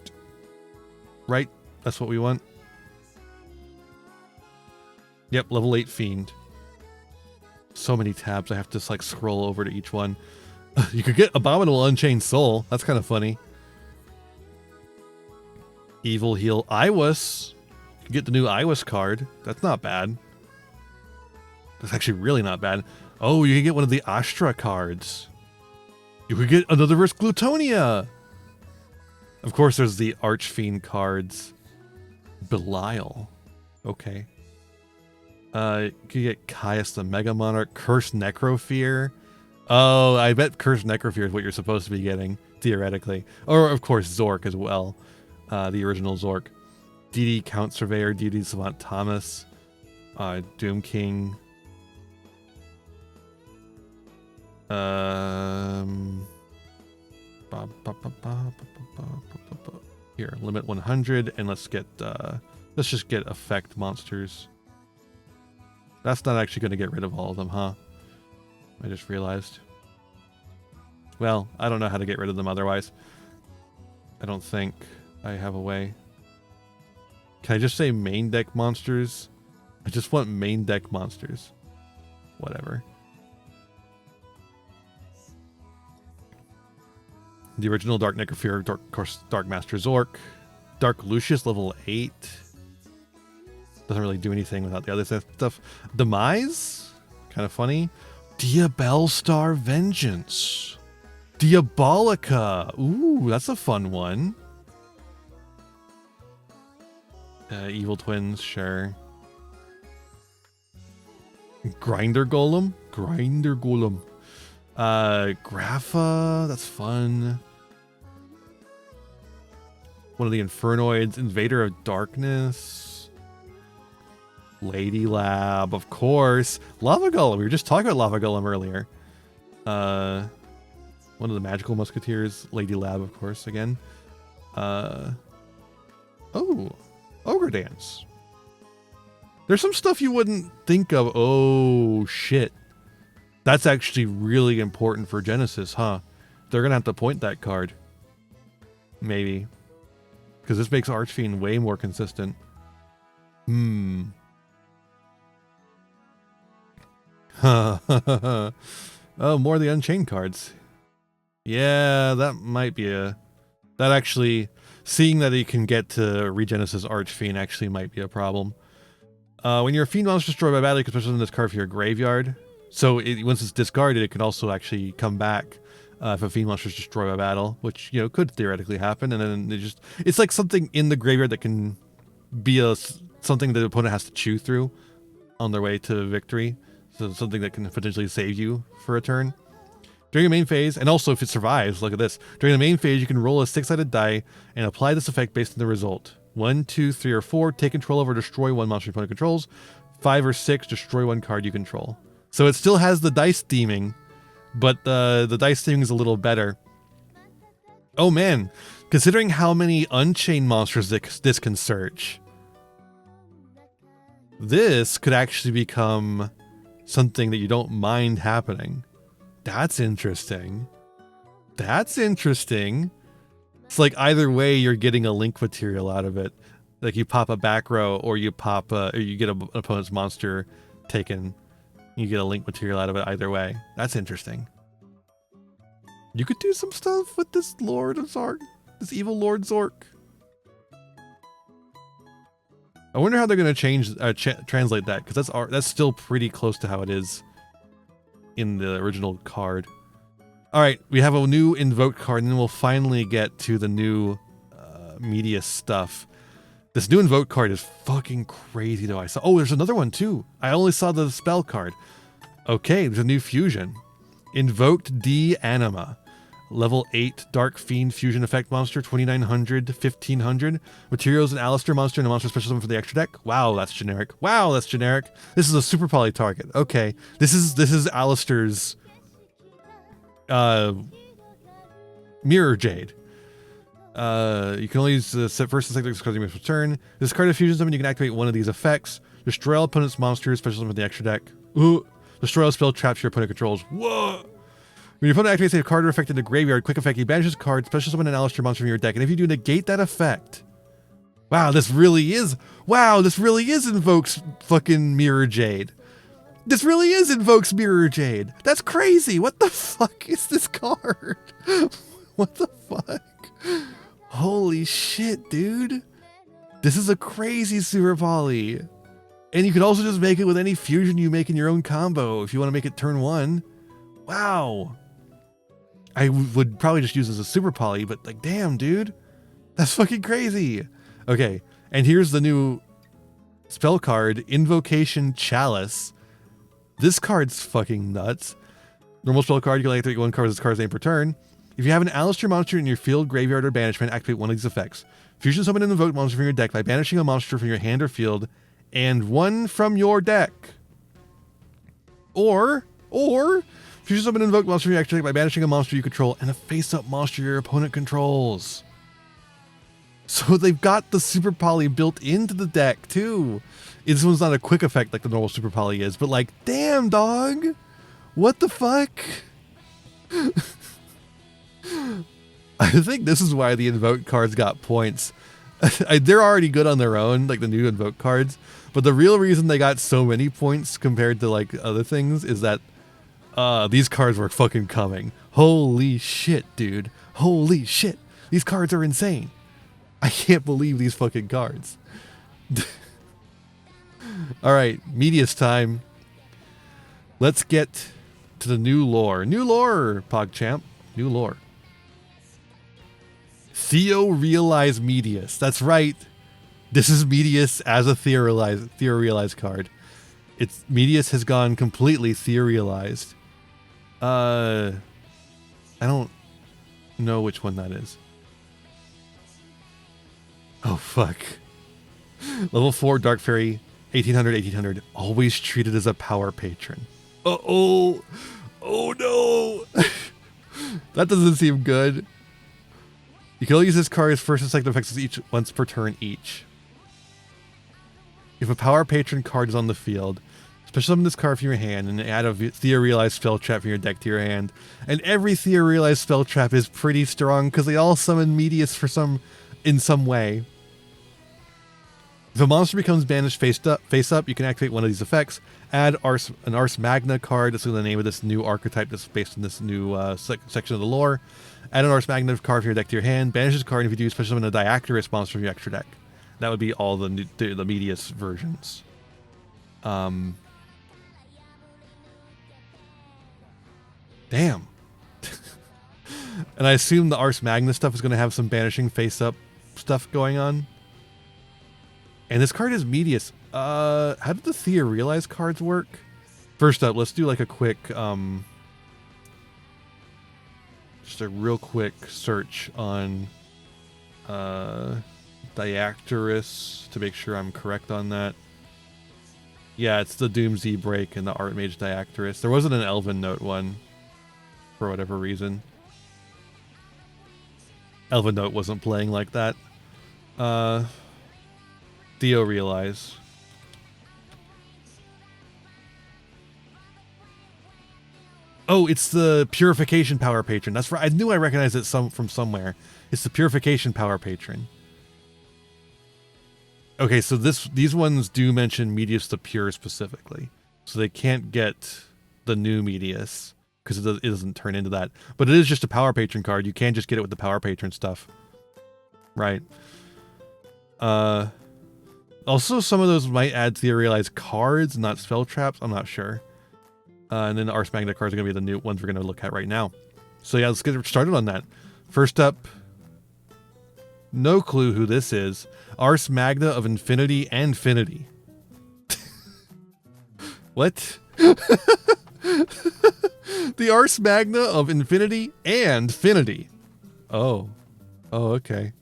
Right? That's what we want. Yep, level 8 Fiend. So many tabs. I have to like scroll over to each one. You could get Abominable Unchained Soul. That's kind of funny. Evil Heal Iwas. You can get the new Iwas card. That's not bad. That's actually really not bad. Oh, you can get one of the Astra cards. You could get another verse Glutonia. Of course, there's the Archfiend cards. Belial. Okay. You could get Caius the Mega Monarch, Cursed Necrofear. Oh, I bet Cursed Necrofear is what you're supposed to be getting, theoretically. Or, of course, Zork as well. The original Zork. DD Count Surveyor, DD Savant Thomas, Doom King. Here, limit 100, and let's just get effect monsters. That's not actually going to get rid of all of them, huh? I just realized. Well, I don't know how to get rid of them otherwise. I don't think I have a way. Can I just say main deck monsters? I just want main deck monsters. Whatever. The original Dark Necrofear, Dark Master Zork. Dark Lucius, level 8. Doesn't really do anything without the other stuff. Demise? Kind of funny. Diabellstar Vengeance. Diabolica. Ooh, that's a fun one. Evil Twins, sure. Grinder Golem? Grinder Golem. Grapha, that's fun. One of the Infernoids. Invader of Darkness. Lady Lab, of course. Lava Golem. We were just talking about Lava Golem earlier. One of the Magical Musketeers. Lady Lab, of course, again. Oh. Ogre Dance. There's some stuff you wouldn't think of. Oh, shit. That's actually really important for Genesis, huh? They're going to have to point that card. Maybe. Because this makes Archfiend way more consistent. Oh, more of the Unchained cards. Yeah, that might be that actually, seeing that you can get to Regenesis Archfiend actually might be a problem. When your Fiend monster is destroyed by battle, you can special summon this card for your graveyard. So once it's discarded, it can also actually come back if a Fiend monster is destroyed by battle, which, you know, could theoretically happen. And then it's like something in the graveyard that can be something the opponent has to chew through on their way to victory. So something that can potentially save you for a turn. During your main phase, and also if it survives, look at this. During the main phase, you can roll a 6-sided die and apply this effect based on the result. 1, 2, 3, or 4, take control over, destroy one monster your opponent controls. 5 or 6, destroy one card you control. So it still has the dice theming, but the dice theming is a little better. Oh man, considering how many Unchained monsters this can search, this could actually become something that you don't mind happening. That's interesting. That's interesting. It's like either way, you're getting a link material out of it. Like you pop a back row, or you pop or you get an opponent's monster taken. You get a link material out of it either way. That's interesting. You could do some stuff with this Lord of Zork, this evil Lord Zork. I wonder how they're going to change translate that, because that's still pretty close to how it is in the original card. All right, we have a new Invoke card, and then we'll finally get to the new Medius stuff. This new Invoke card is fucking crazy, though. Oh, there's another one, too. I only saw the spell card. Okay, there's a new fusion. Invoked D Anima. Level 8 Dark Fiend Fusion Effect Monster, 2900, 1500. Materials, an Alistair monster and a monster special summon for the extra deck. Wow, that's generic. Wow, that's generic. This is a super poly target. Okay, this is Alistair's Mirror Jade. You can only use the first and second cards you may return. This card of fusion summon, you can activate one of these effects. Destroy all opponent's monsters, special summon for the extra deck. Ooh. Destroy all spell traps your opponent controls. Whoa! When your opponent activates a card or effect in the graveyard, quick effect, he banishes a card, special summon an Alistair monster from your deck, and if you do, negate that effect. Wow, this really is Invoke's fucking Mirror Jade. This really is Invoke's Mirror Jade. That's crazy. What the fuck is this card? What the fuck? Holy shit, dude. This is a crazy super poly. And you could also just make it with any fusion you make in your own combo if you want to make it turn 1. Wow. I would probably just use this as a super poly, but like, damn, dude. That's fucking crazy. Okay, and here's the new spell card, Invocation Chalice. This card's fucking nuts. Normal spell card, you can only activate one card as this card's name per turn. If you have an Alistair monster in your field, graveyard, or banishment, activate one of these effects. Fusion summon an invoked monster from your deck by banishing a monster from your hand or field, and one from your deck. Or fusion summon an invoked monster from your extra deck by banishing a monster you control and a face-up monster your opponent controls. So they've got the super poly built into the deck too. This one's not a quick effect like the normal super poly is, but like, damn, dog. What the fuck? I think this is why the Invoke cards got points. They're already good on their own, like the new Invoke cards, but the real reason they got so many points compared to like other things is that these cards were fucking coming. Holy shit, dude. Holy shit. These cards are insane. I can't believe these fucking cards. Alright, Medius time. Let's get to the new lore. New lore, PogChamp. New lore. Theo-realized Medius. That's right. This is Medius as a Theo-realized card. Medius has gone completely Theo-realized. I don't know which one that is. Oh, fuck. Level 4 Dark Fairy, 1800, always treated as a power patron. Oh no. That doesn't seem good. You can only use this card's first and second effects once per turn each. If a power patron card is on the field, special summon this card from your hand and add a Theo-realized spell trap from your deck to your hand. And every Theo-realized spell trap is pretty strong because they all summon Medius in some way. If a monster becomes banished face up, you can activate one of these effects. Add an Ars Magna card. That's the name of this new archetype that's based on this new section of the lore. Add an Ars Magna card from your deck to your hand. Banish this card, and if you do, special summon a Diactorus monster from your extra deck. That would be all the Medius versions. Damn. And I assume the Ars Magna stuff is going to have some banishing face-up stuff going on. And this card is Medius. How did the Theo-realized cards work? First up, let's do like a quick, just a real quick search on Diactorus to make sure I'm correct on that. Yeah, it's the Doomsday Break and the Archmage Diactorus. There wasn't an Elven Note one for whatever reason. Elven Note wasn't playing like that. Theo-realize. Oh, it's the Purification Power Patron. That's right. I knew I recognized it from somewhere. It's the Purification Power Patron. Okay, so these ones do mention Medius the Pure specifically. So they can't get the new Medius because it doesn't turn into that. But it is just a Power Patron card. You can just get it with the Power Patron stuff. Right. Also, some of those might add theorized cards, not spell traps. I'm not sure. And then the Ars Magna cards are going to be the new ones we're going to look at right now. So yeah, let's get started on that. First up, no clue who this is. Ars Magna of Infinity and Finity. What? The Ars Magna of Infinity and Finity. Oh. Oh, okay.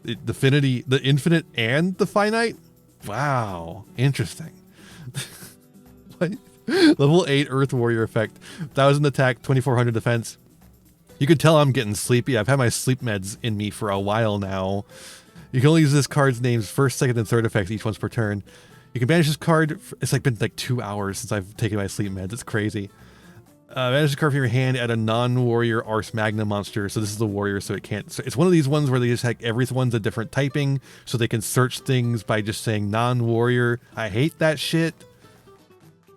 The Finity, the infinite and the finite? Wow. Interesting. What? Level 8 Earth Warrior effect. 1,000 attack, 2,400 defense. You can tell I'm getting sleepy. I've had my sleep meds in me for a while now. You can only use this card's name's first, second, and third effects, each once per turn. You can banish this card. It's like been like 2 hours since I've taken my sleep meds. It's crazy. Banish this card from your hand at a non-warrior Ars Magna monster. So this is the warrior, so it can't. So it's one of these ones where they just like everyone's a different typing, so they can search things by just saying non-warrior. I hate that shit,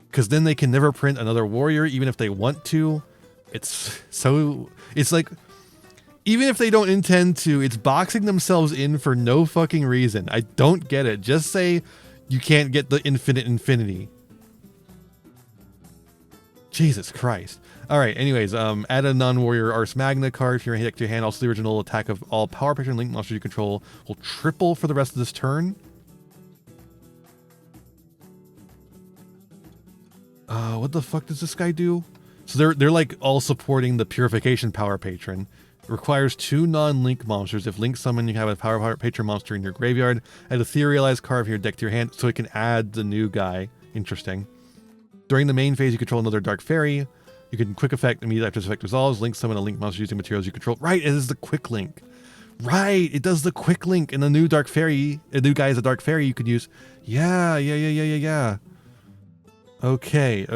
because then they can never print another warrior, even if they want to. It's like, even if they don't intend to, it's boxing themselves in for no fucking reason. I don't get it. Just say you can't get the infinite infinity. Jesus Christ. All right. Anyways, add a non-warrior Ars Magna card from your deck to your hand. Also, the original attack of all power patron link monsters you control will triple for the rest of this turn. What the fuck does this guy do? So they're like all supporting the purification power patron. It requires 2 non-link monsters. If link summon, you have a power patron monster in your graveyard. Add a etherealized card from your deck to your hand, so it can add the new guy. Interesting. During the main phase, you control another Dark Fairy. You can quick effect immediately after this effect resolves. Link summon a link monster using materials you control. Right, it is the quick link. Right, it does the quick link. And the new Dark Fairy, a new guy is a Dark Fairy you could use. Yeah. Okay.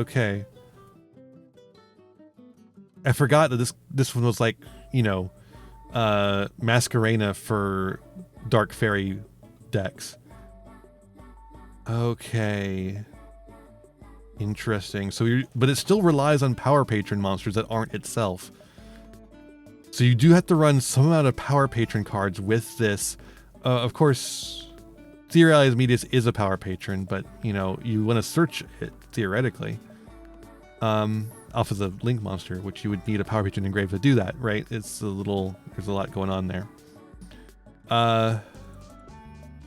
I forgot that this one was like, you know, Masquerena for Dark Fairy decks. Okay. Interesting. But it still relies on power patron monsters that aren't itself. So you do have to run some amount of power patron cards with this. Of course, Theorized Medius is a power patron, but you know, you want to search it theoretically. Alpha's a link monster, which you would need a power patron engraved to do that, right? There's a lot going on there.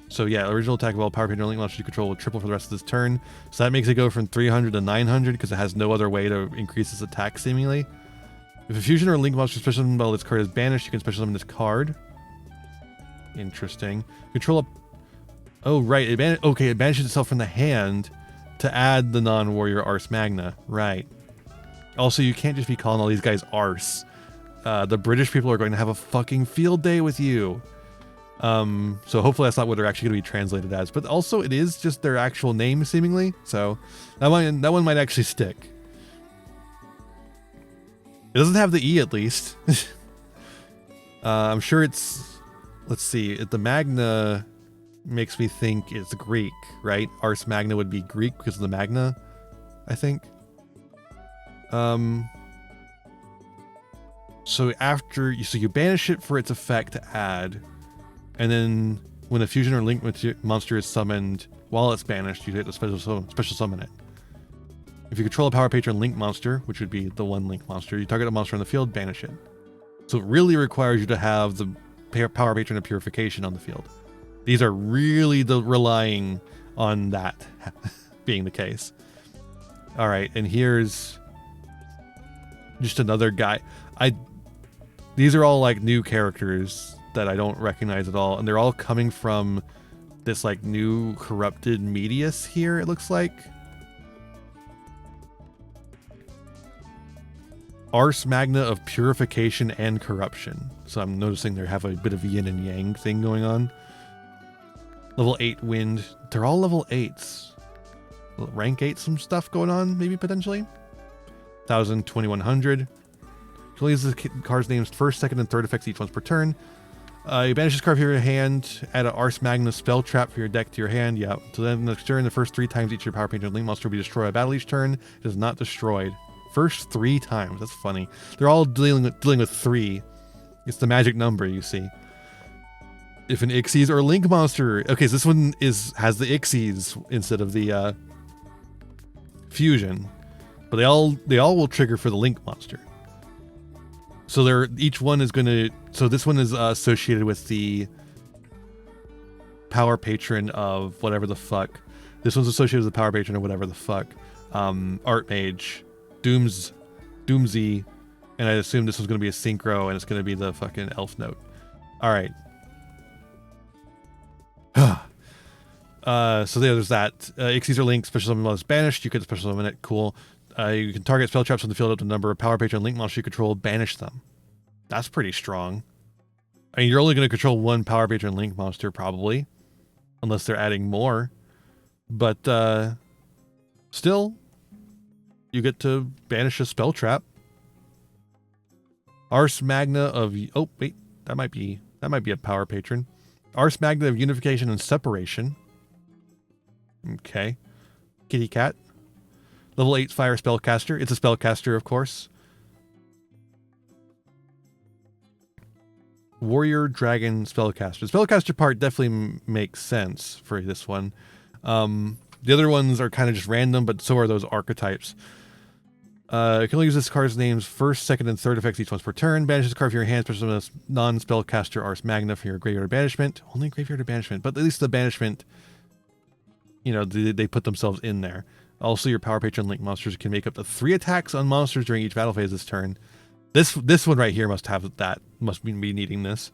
So yeah, original attack of all power patron link monsters you control will triple for the rest of this turn. So that makes it go from 300 to 900 because it has no other way to increase its attack seemingly. If a fusion or link monster special summon while this card is banished, you can special summon this card. Interesting. Control a... Oh right, it banishes itself from the hand to add the non-warrior Ars Magna. Right. Also, you can't just be calling all these guys Ars. The British people are going to have a fucking field day with you. So hopefully that's not what they're actually going to be translated as. But also, it is just their actual name, seemingly. So that one might actually stick. It doesn't have the E, at least. I'm sure it's... Let's see. The Magna makes me think it's Greek, right? Ars Magna would be Greek because of the Magna, I think. So you banish it for its effect to add, and then when a fusion or link monster is summoned while it's banished, you get to special summon it. If you control a power patron link monster, which would be the one link monster, you target a monster on the field, banish it. So it really requires you to have the power patron of purification on the field. These are really relying on that being the case. All right, and here's just another guy. These are all like new characters that I don't recognize at all, and they're all coming from this like new corrupted Medius here, it looks like. Ars Magna of Purification and Corruption. So I'm noticing they have a bit of yin and yang thing going on. Level 8 wind. They're all level 8s. Rank 8 some stuff going on, maybe potentially. 1,000, 2,100. So use the card's names first, second, and third effects each once per turn. You banish this card from your hand, add an Ars Magna spell trap from your deck to your hand. Yeah. So then next turn, the first 3 times each of your power patron link monster will be destroyed by battle each turn. It is not destroyed. First 3 times. That's funny. They're all dealing with 3. It's the magic number, you see. If an Ixies or Link monster. Okay, so this one has the Ixies instead of the fusion. But they all will trigger for the Link monster. So each one is going to... So this one is associated with the power patron of whatever the fuck. This one's associated with the power patron of whatever the fuck. Archmage, Doomsy, and I assume this one's going to be a synchro, and it's going to be the fucking elf note. All right. So there's that. Ixies or Link, special summon while it's banished. You get special summon it. Cool. You can target spell traps on the field up to the number of power patron Link monsters you control. Banish them. That's pretty strong. I mean, you're only going to control one power patron Link monster, probably. Unless they're adding more. But, still, you get to banish a spell trap. Ars Magna of... Oh, wait. That might be a power patron. Ars Magna of Unification and Separation. Okay. Kitty Cat. Level 8 Fire Spellcaster. It's a spellcaster, of course. Warrior Dragon Spellcaster. The spellcaster part definitely makes sense for this one. The other ones are kind of just random, but so are those archetypes. You can only use this card's names first, second, and third effects each once per turn. Banish this card from your hand, especially as non-spellcaster Ars Magna from your graveyard banishment. Only graveyard banishment, but at least the banishment, you know, they put themselves in there. Also, your power patron Link monsters can make up to 3 attacks on monsters during each battle phase this turn. This one right here must have that. Must be needing this.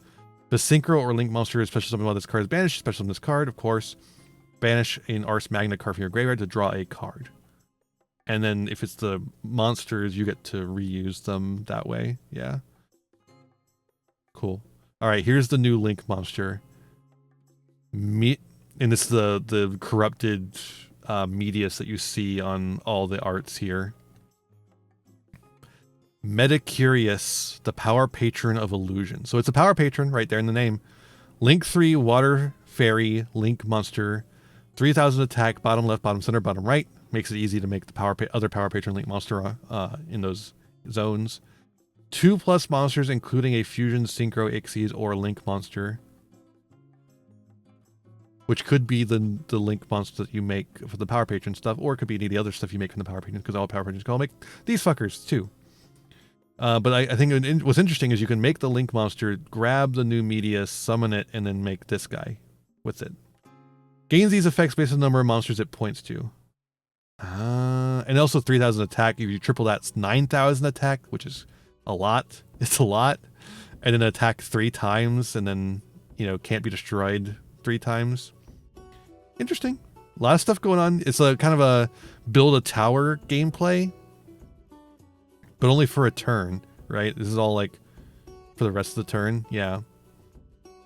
The Synchro or Link monster is special summon while this card is banished. Special summon this card, of course. Banish an Ars Magna card from your graveyard to draw a card. And then if it's the monsters, you get to reuse them that way. Yeah. Cool. All right, here's the new Link monster. And this is the corrupted Medius that you see on all the arts here. Metacurious, the power patron of illusion. So it's a power patron right there in the name. Link 3, water fairy, Link monster. 3,000 attack, bottom left, bottom center, bottom right. Makes it easy to make the other power patron Link monster in those zones. 2+ monsters, including a fusion, synchro, Ixies, or Link monster. Which could be the Link monster that you make for the power patron stuff, or it could be any of the other stuff you make from the power patron, because all power patrons can all make these fuckers too. But I think what's interesting is you can make the Link monster, grab the new media, summon it, and then make this guy with it. Gains these effects based on the number of monsters it points to. And also 3,000 attack. If you triple that, it's 9,000 attack, which is a lot. It's a lot. And then attack 3 times, and then, you know, can't be destroyed 3 times. Interesting. A lot of stuff going on. It's a kind of a build a tower gameplay, but only for a turn, right? This is all like for the rest of the turn. Yeah.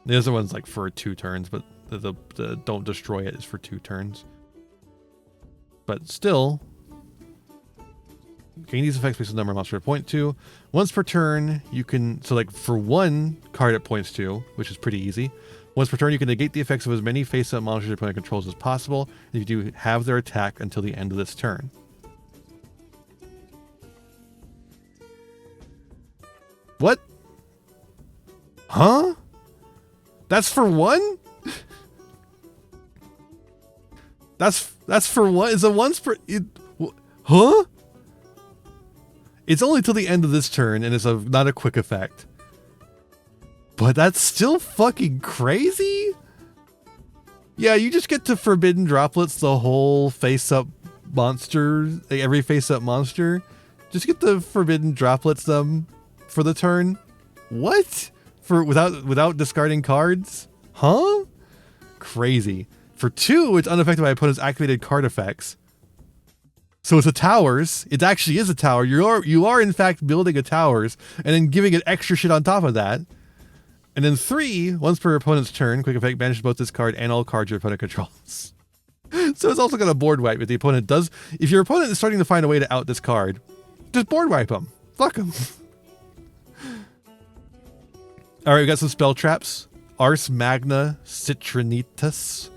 The other one's like for 2 turns, but the don't destroy it is for 2 turns. But still, gain these effects based on the number of monsters it point to. Once per turn, you can, so like for 1 card it points to, which is pretty easy. Once per turn, you can negate the effects of as many face-up monsters your opponent controls as possible. And you do have their attack until the end of this turn. What? Huh? That's for 1? That's for 1? It's a once per... huh? It's only till the end of this turn, and it's not a quick effect. But that's still fucking crazy? Yeah, you just get to Forbidden Droplets the whole face-up monster, every face-up monster. Just get the Forbidden Droplets them for the turn. What? Without discarding cards? Huh? Crazy. For 2, it's unaffected by opponent's activated card effects. So it's a towers. It actually is a tower. You are in fact building a towers and then giving it extra shit on top of that. And then 3, once per opponent's turn, quick effect banishes both this card and all cards your opponent controls. So it's also got a board wipe if the opponent does. If your opponent is starting to find a way to out this card, just board wipe them. Fuck them. All right, we got some spell traps. Ars Magna Citrinitas.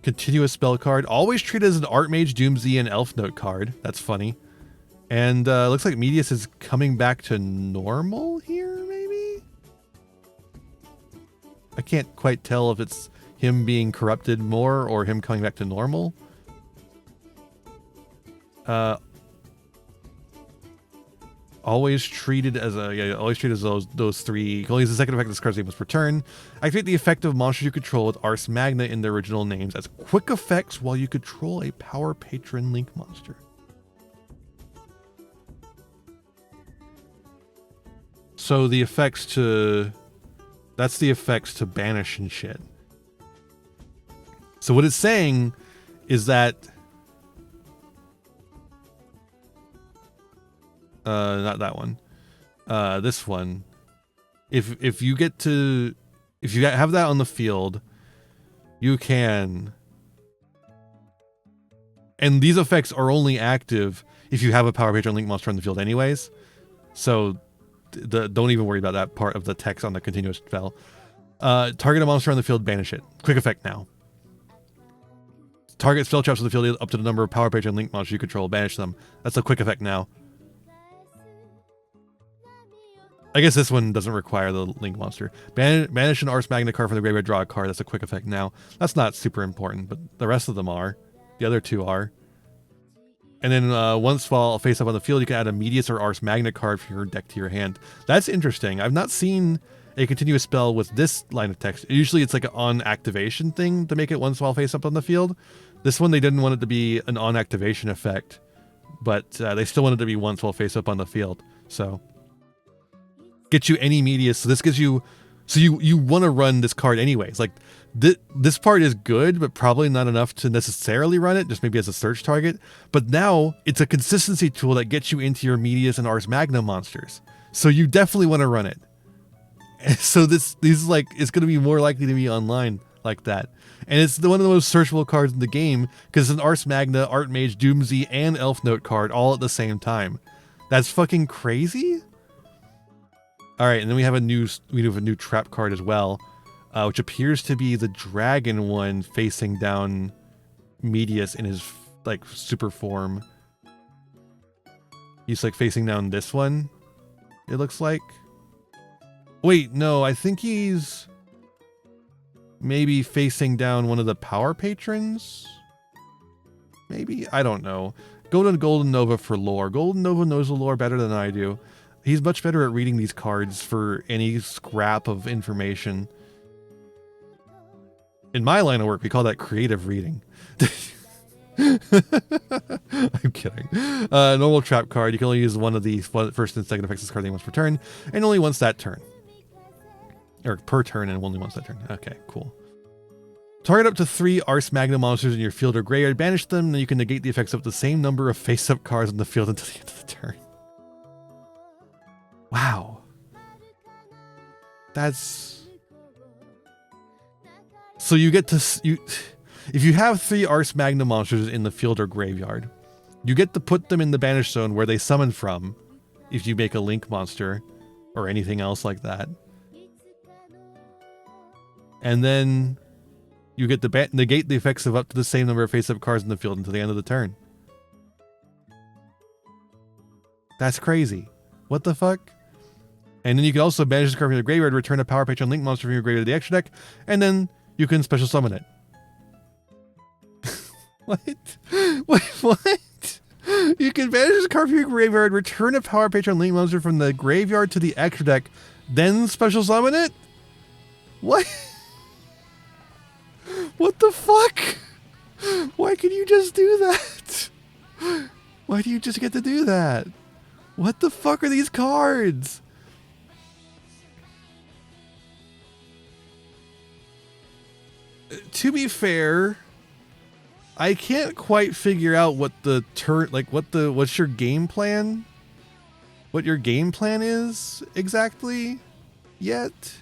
Continuous spell card. Always treated as an Archmage, Doomsday, and Elf Note card. That's funny. And looks like Medius is coming back to normal here, maybe? I can't quite tell if it's him being corrupted more or him coming back to normal. Always treated as those three. You can only use the second effect of this card's name was per turn. Activate the effect of monsters you control with Ars Magna in their original names as quick effects while you control a power patron link monster. So the effects to... That's the effects to banish and shit. So what it's saying is that... not that one. This one. If you get to... If you have that on the field, you can... And these effects are only active if you have a Power Patron Link monster on the field anyways. So... don't even worry about that part of the text on the continuous spell. Target a monster on the field, banish it. Quick effect now. Target spell traps on the field up to the number of Power Patron Link monsters you control, banish them. That's a quick effect now. I guess this one doesn't require the Link monster. Banish an Ars Magna card from the graveyard, draw a card. That's a quick effect now. That's not super important, but the rest of them are. The other two are. And then once while face up on the field, you can add a Medius or Ars Magna card from your deck to your hand. That's interesting. I've not seen a continuous spell with this line of text. Usually it's like an on-activation thing to make it once while face up on the field. This one, they didn't want it to be an on-activation effect, but they still wanted it to be once while face up on the field. So, get you any Medius. So this gives you... So you want to run this card anyways. Like, this part is good, but probably not enough to necessarily run it, just maybe as a search target. But now, it's a consistency tool that gets you into your Medius and Ars Magna monsters. So you definitely want to run it. And so these like, it's going to be more likely to be online like that. And it's one of the most searchable cards in the game, because it's an Ars Magna, Art Mage, Doomsday, and Elf Note card all at the same time. That's fucking crazy. All right, and then we have a new trap card as well, which appears to be the dragon one facing down Medius in his like super form. He's like facing down this one, it looks like. Wait, no, I think he's maybe facing down one of the power patrons. Maybe, I don't know. Go to Golden Nova for lore. Golden Nova knows the lore better than I do. He's much better at reading these cards for any scrap of information. In my line of work, we call that creative reading. I'm kidding. Normal trap card. You can only use one of the first and second effects of this card once per turn, and only once that turn. Or per turn, and only once that turn. Okay, cool. Target up to 3 Ars Magna monsters in your field or graveyard. Banish them, and you can negate the effects of the same number of face-up cards on the field until the end of the turn. Wow. That's... So you get to... If you have 3 Ars Magna monsters in the field or graveyard, you get to put them in the banish zone where they summon from, if you make a Link monster, or anything else like that. And then you get to negate the effects of up to the same number of face-up cards in the field until the end of the turn. That's crazy. What the fuck? And then you can also banish this card from your graveyard, return a Power Patron Link monster from your graveyard to the extra deck, and then you can special summon it. What? Wait, what? You can banish this card from your graveyard, return a Power Patron Link monster from the graveyard to the extra deck, then special summon it? What? What the fuck? Why can you just do that? Why do you just get to do that? What the fuck are these cards? To be fair, I can't quite figure out what the what's your game plan? What your game plan is exactly yet?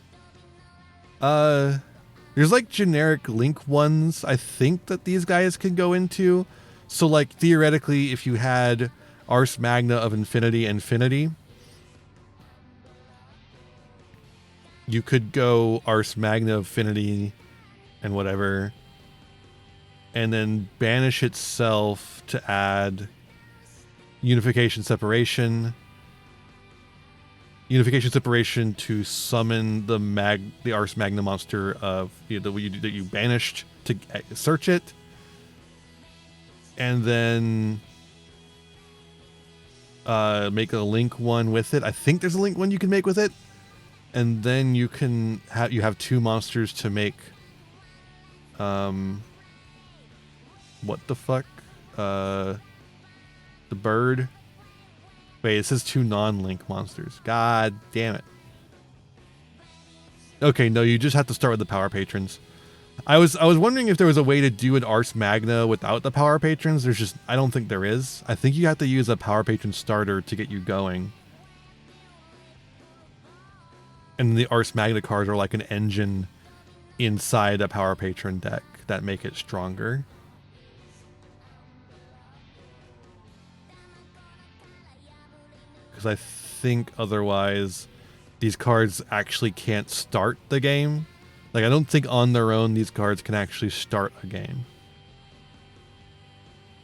There's like generic Link ones I think that these guys can go into. So like theoretically, if you had Ars Magna of Infinity, you could go Ars Magna of Infinity and whatever, and then banish itself to add Unification Separation. unification separation to summon the Ars Magna monster of that you banished to search it, and then make a link one with it. I think there's a link one you can make with it, and then you can have 2 monsters to make. What the fuck? The bird. Wait, it says 2 non-link monsters. God damn it. Okay, no, you just have to start with the power patrons. I was wondering if there was a way to do an Ars Magna without the power patrons. I don't think there is. I think you have to use a power patron starter to get you going. And the Ars Magna cards are like an engine inside a power patron deck that make it stronger. Because I think otherwise these cards actually can't start the game. Like, I don't think on their own these cards can actually start a game.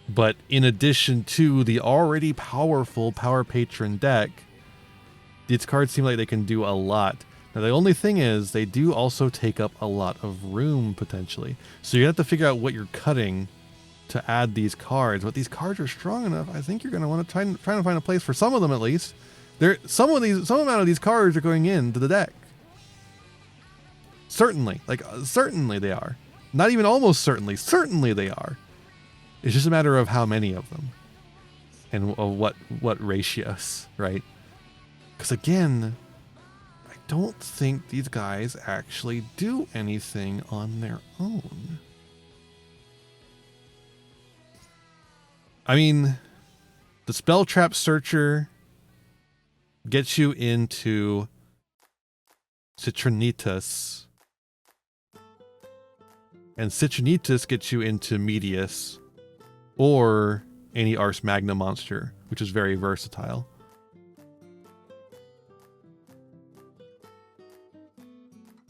But in addition to the already powerful power patron deck, these cards seem like they can do a lot. Now, the only thing is they do also take up a lot of room potentially. So you have to figure out what you're cutting to add these cards. But these cards are strong enough. I think you're going to want to try to find a place for some of them at least. Some amount of these cards are going into the deck. Certainly, certainly they are. Not even almost certainly they are. It's just a matter of how many of them and of what ratios, right? Because again, I don't think these guys actually do anything on their own. I mean, the Spell Trap Searcher gets you into Citronitas, and Citronitas gets you into Medius or any Ars Magna monster, which is very versatile.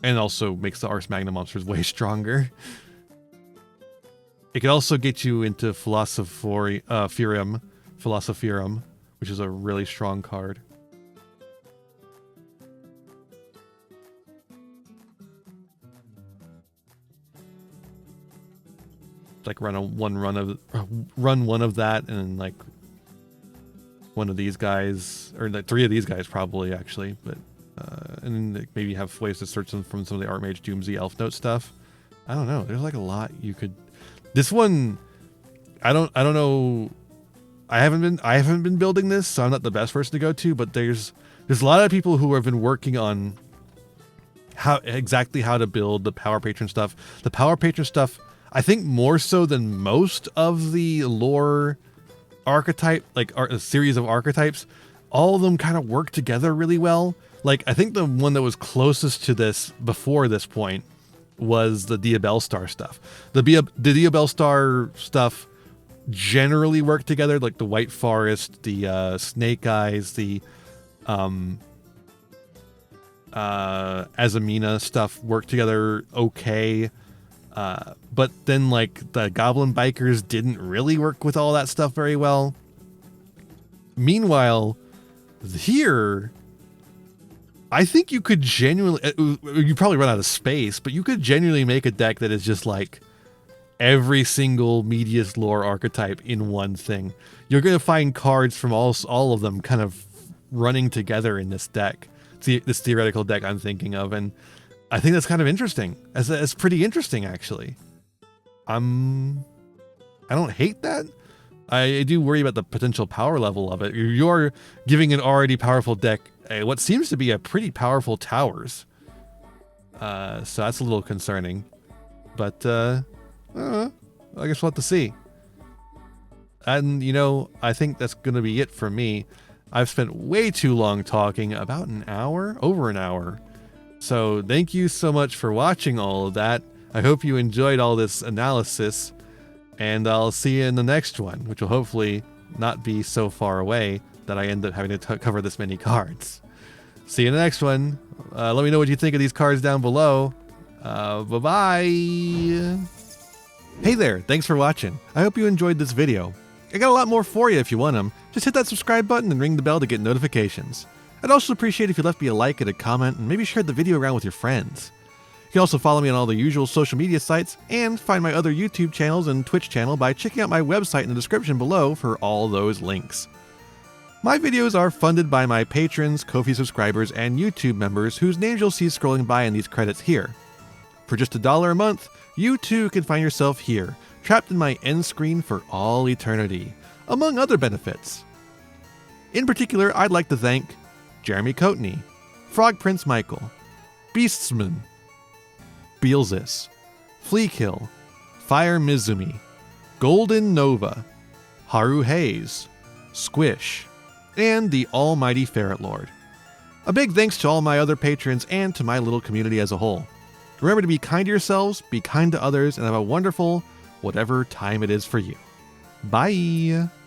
And also makes the Ars Magna monsters way stronger. It can also get you into Philosopherum, which is a really strong card. Like run one of that, and like one of these guys, or like 3 of these guys probably actually, but and then maybe have ways to search them from some of the Archmage Doomsday Elf Note stuff. I don't know. There's like a lot you could. This one, I don't know. I haven't been building this, so I'm not the best person to go to. But there's a lot of people who have been working on how to build the power patron stuff. The power patron stuff, I think more so than most of the lore archetype, like a series of archetypes, all of them kind of work together really well. Like, I think the one that was closest to this before this point was the Diabellstar stuff. The Diabellstar stuff generally work together, like the White Forest, the Snake Eyes, the Azamina stuff work together okay. But then like the Goblin Bikers didn't really work with all that stuff very well. Meanwhile, here, I think you could genuinely, you probably run out of space, but you could genuinely make a deck that is just like every single Medius lore archetype in one thing. You're going to find cards from all of them kind of running together in this deck. This theoretical deck I'm thinking of, and I think that's kind of interesting. It's pretty interesting, actually. I don't hate that. I do worry about the potential power level of it. You're giving an already powerful deck what seems to be a pretty powerful towers. So that's a little concerning. But I guess we'll have to see. And, you know, I think that's going to be it for me. I've spent way too long talking, about an hour, over an hour. So thank you so much for watching all of that. I hope you enjoyed all this analysis, and I'll see you in the next one, which will hopefully not be so far away that I end up having to cover this many cards. See you in the next one. Let me know what you think of these cards down below. Bye-bye. Hey there, thanks for watching. I hope you enjoyed this video. I got a lot more for you if you want them. Just hit that subscribe button and ring the bell to get notifications. I'd also appreciate if you left me a like and a comment and maybe shared the video around with your friends. You can also follow me on all the usual social media sites and find my other YouTube channels and Twitch channel by checking out my website in the description below for all those links. My videos are funded by my patrons, Ko-fi subscribers, and YouTube members whose names you'll see scrolling by in these credits here. For just $1 a month, you too can find yourself here, trapped in my end screen for all eternity, among other benefits. In particular, I'd like to thank Jeremy Coatney, Frog Prince Michael, Beastsman, Beelzis, Fleakill, Fire Mizumi, Golden Nova, Haru Hayes, Squish, and the almighty Ferret Lord. A big thanks to all my other patrons and to my little community as a whole. Remember to be kind to yourselves, be kind to others, and have a wonderful, whatever time it is for you. Bye!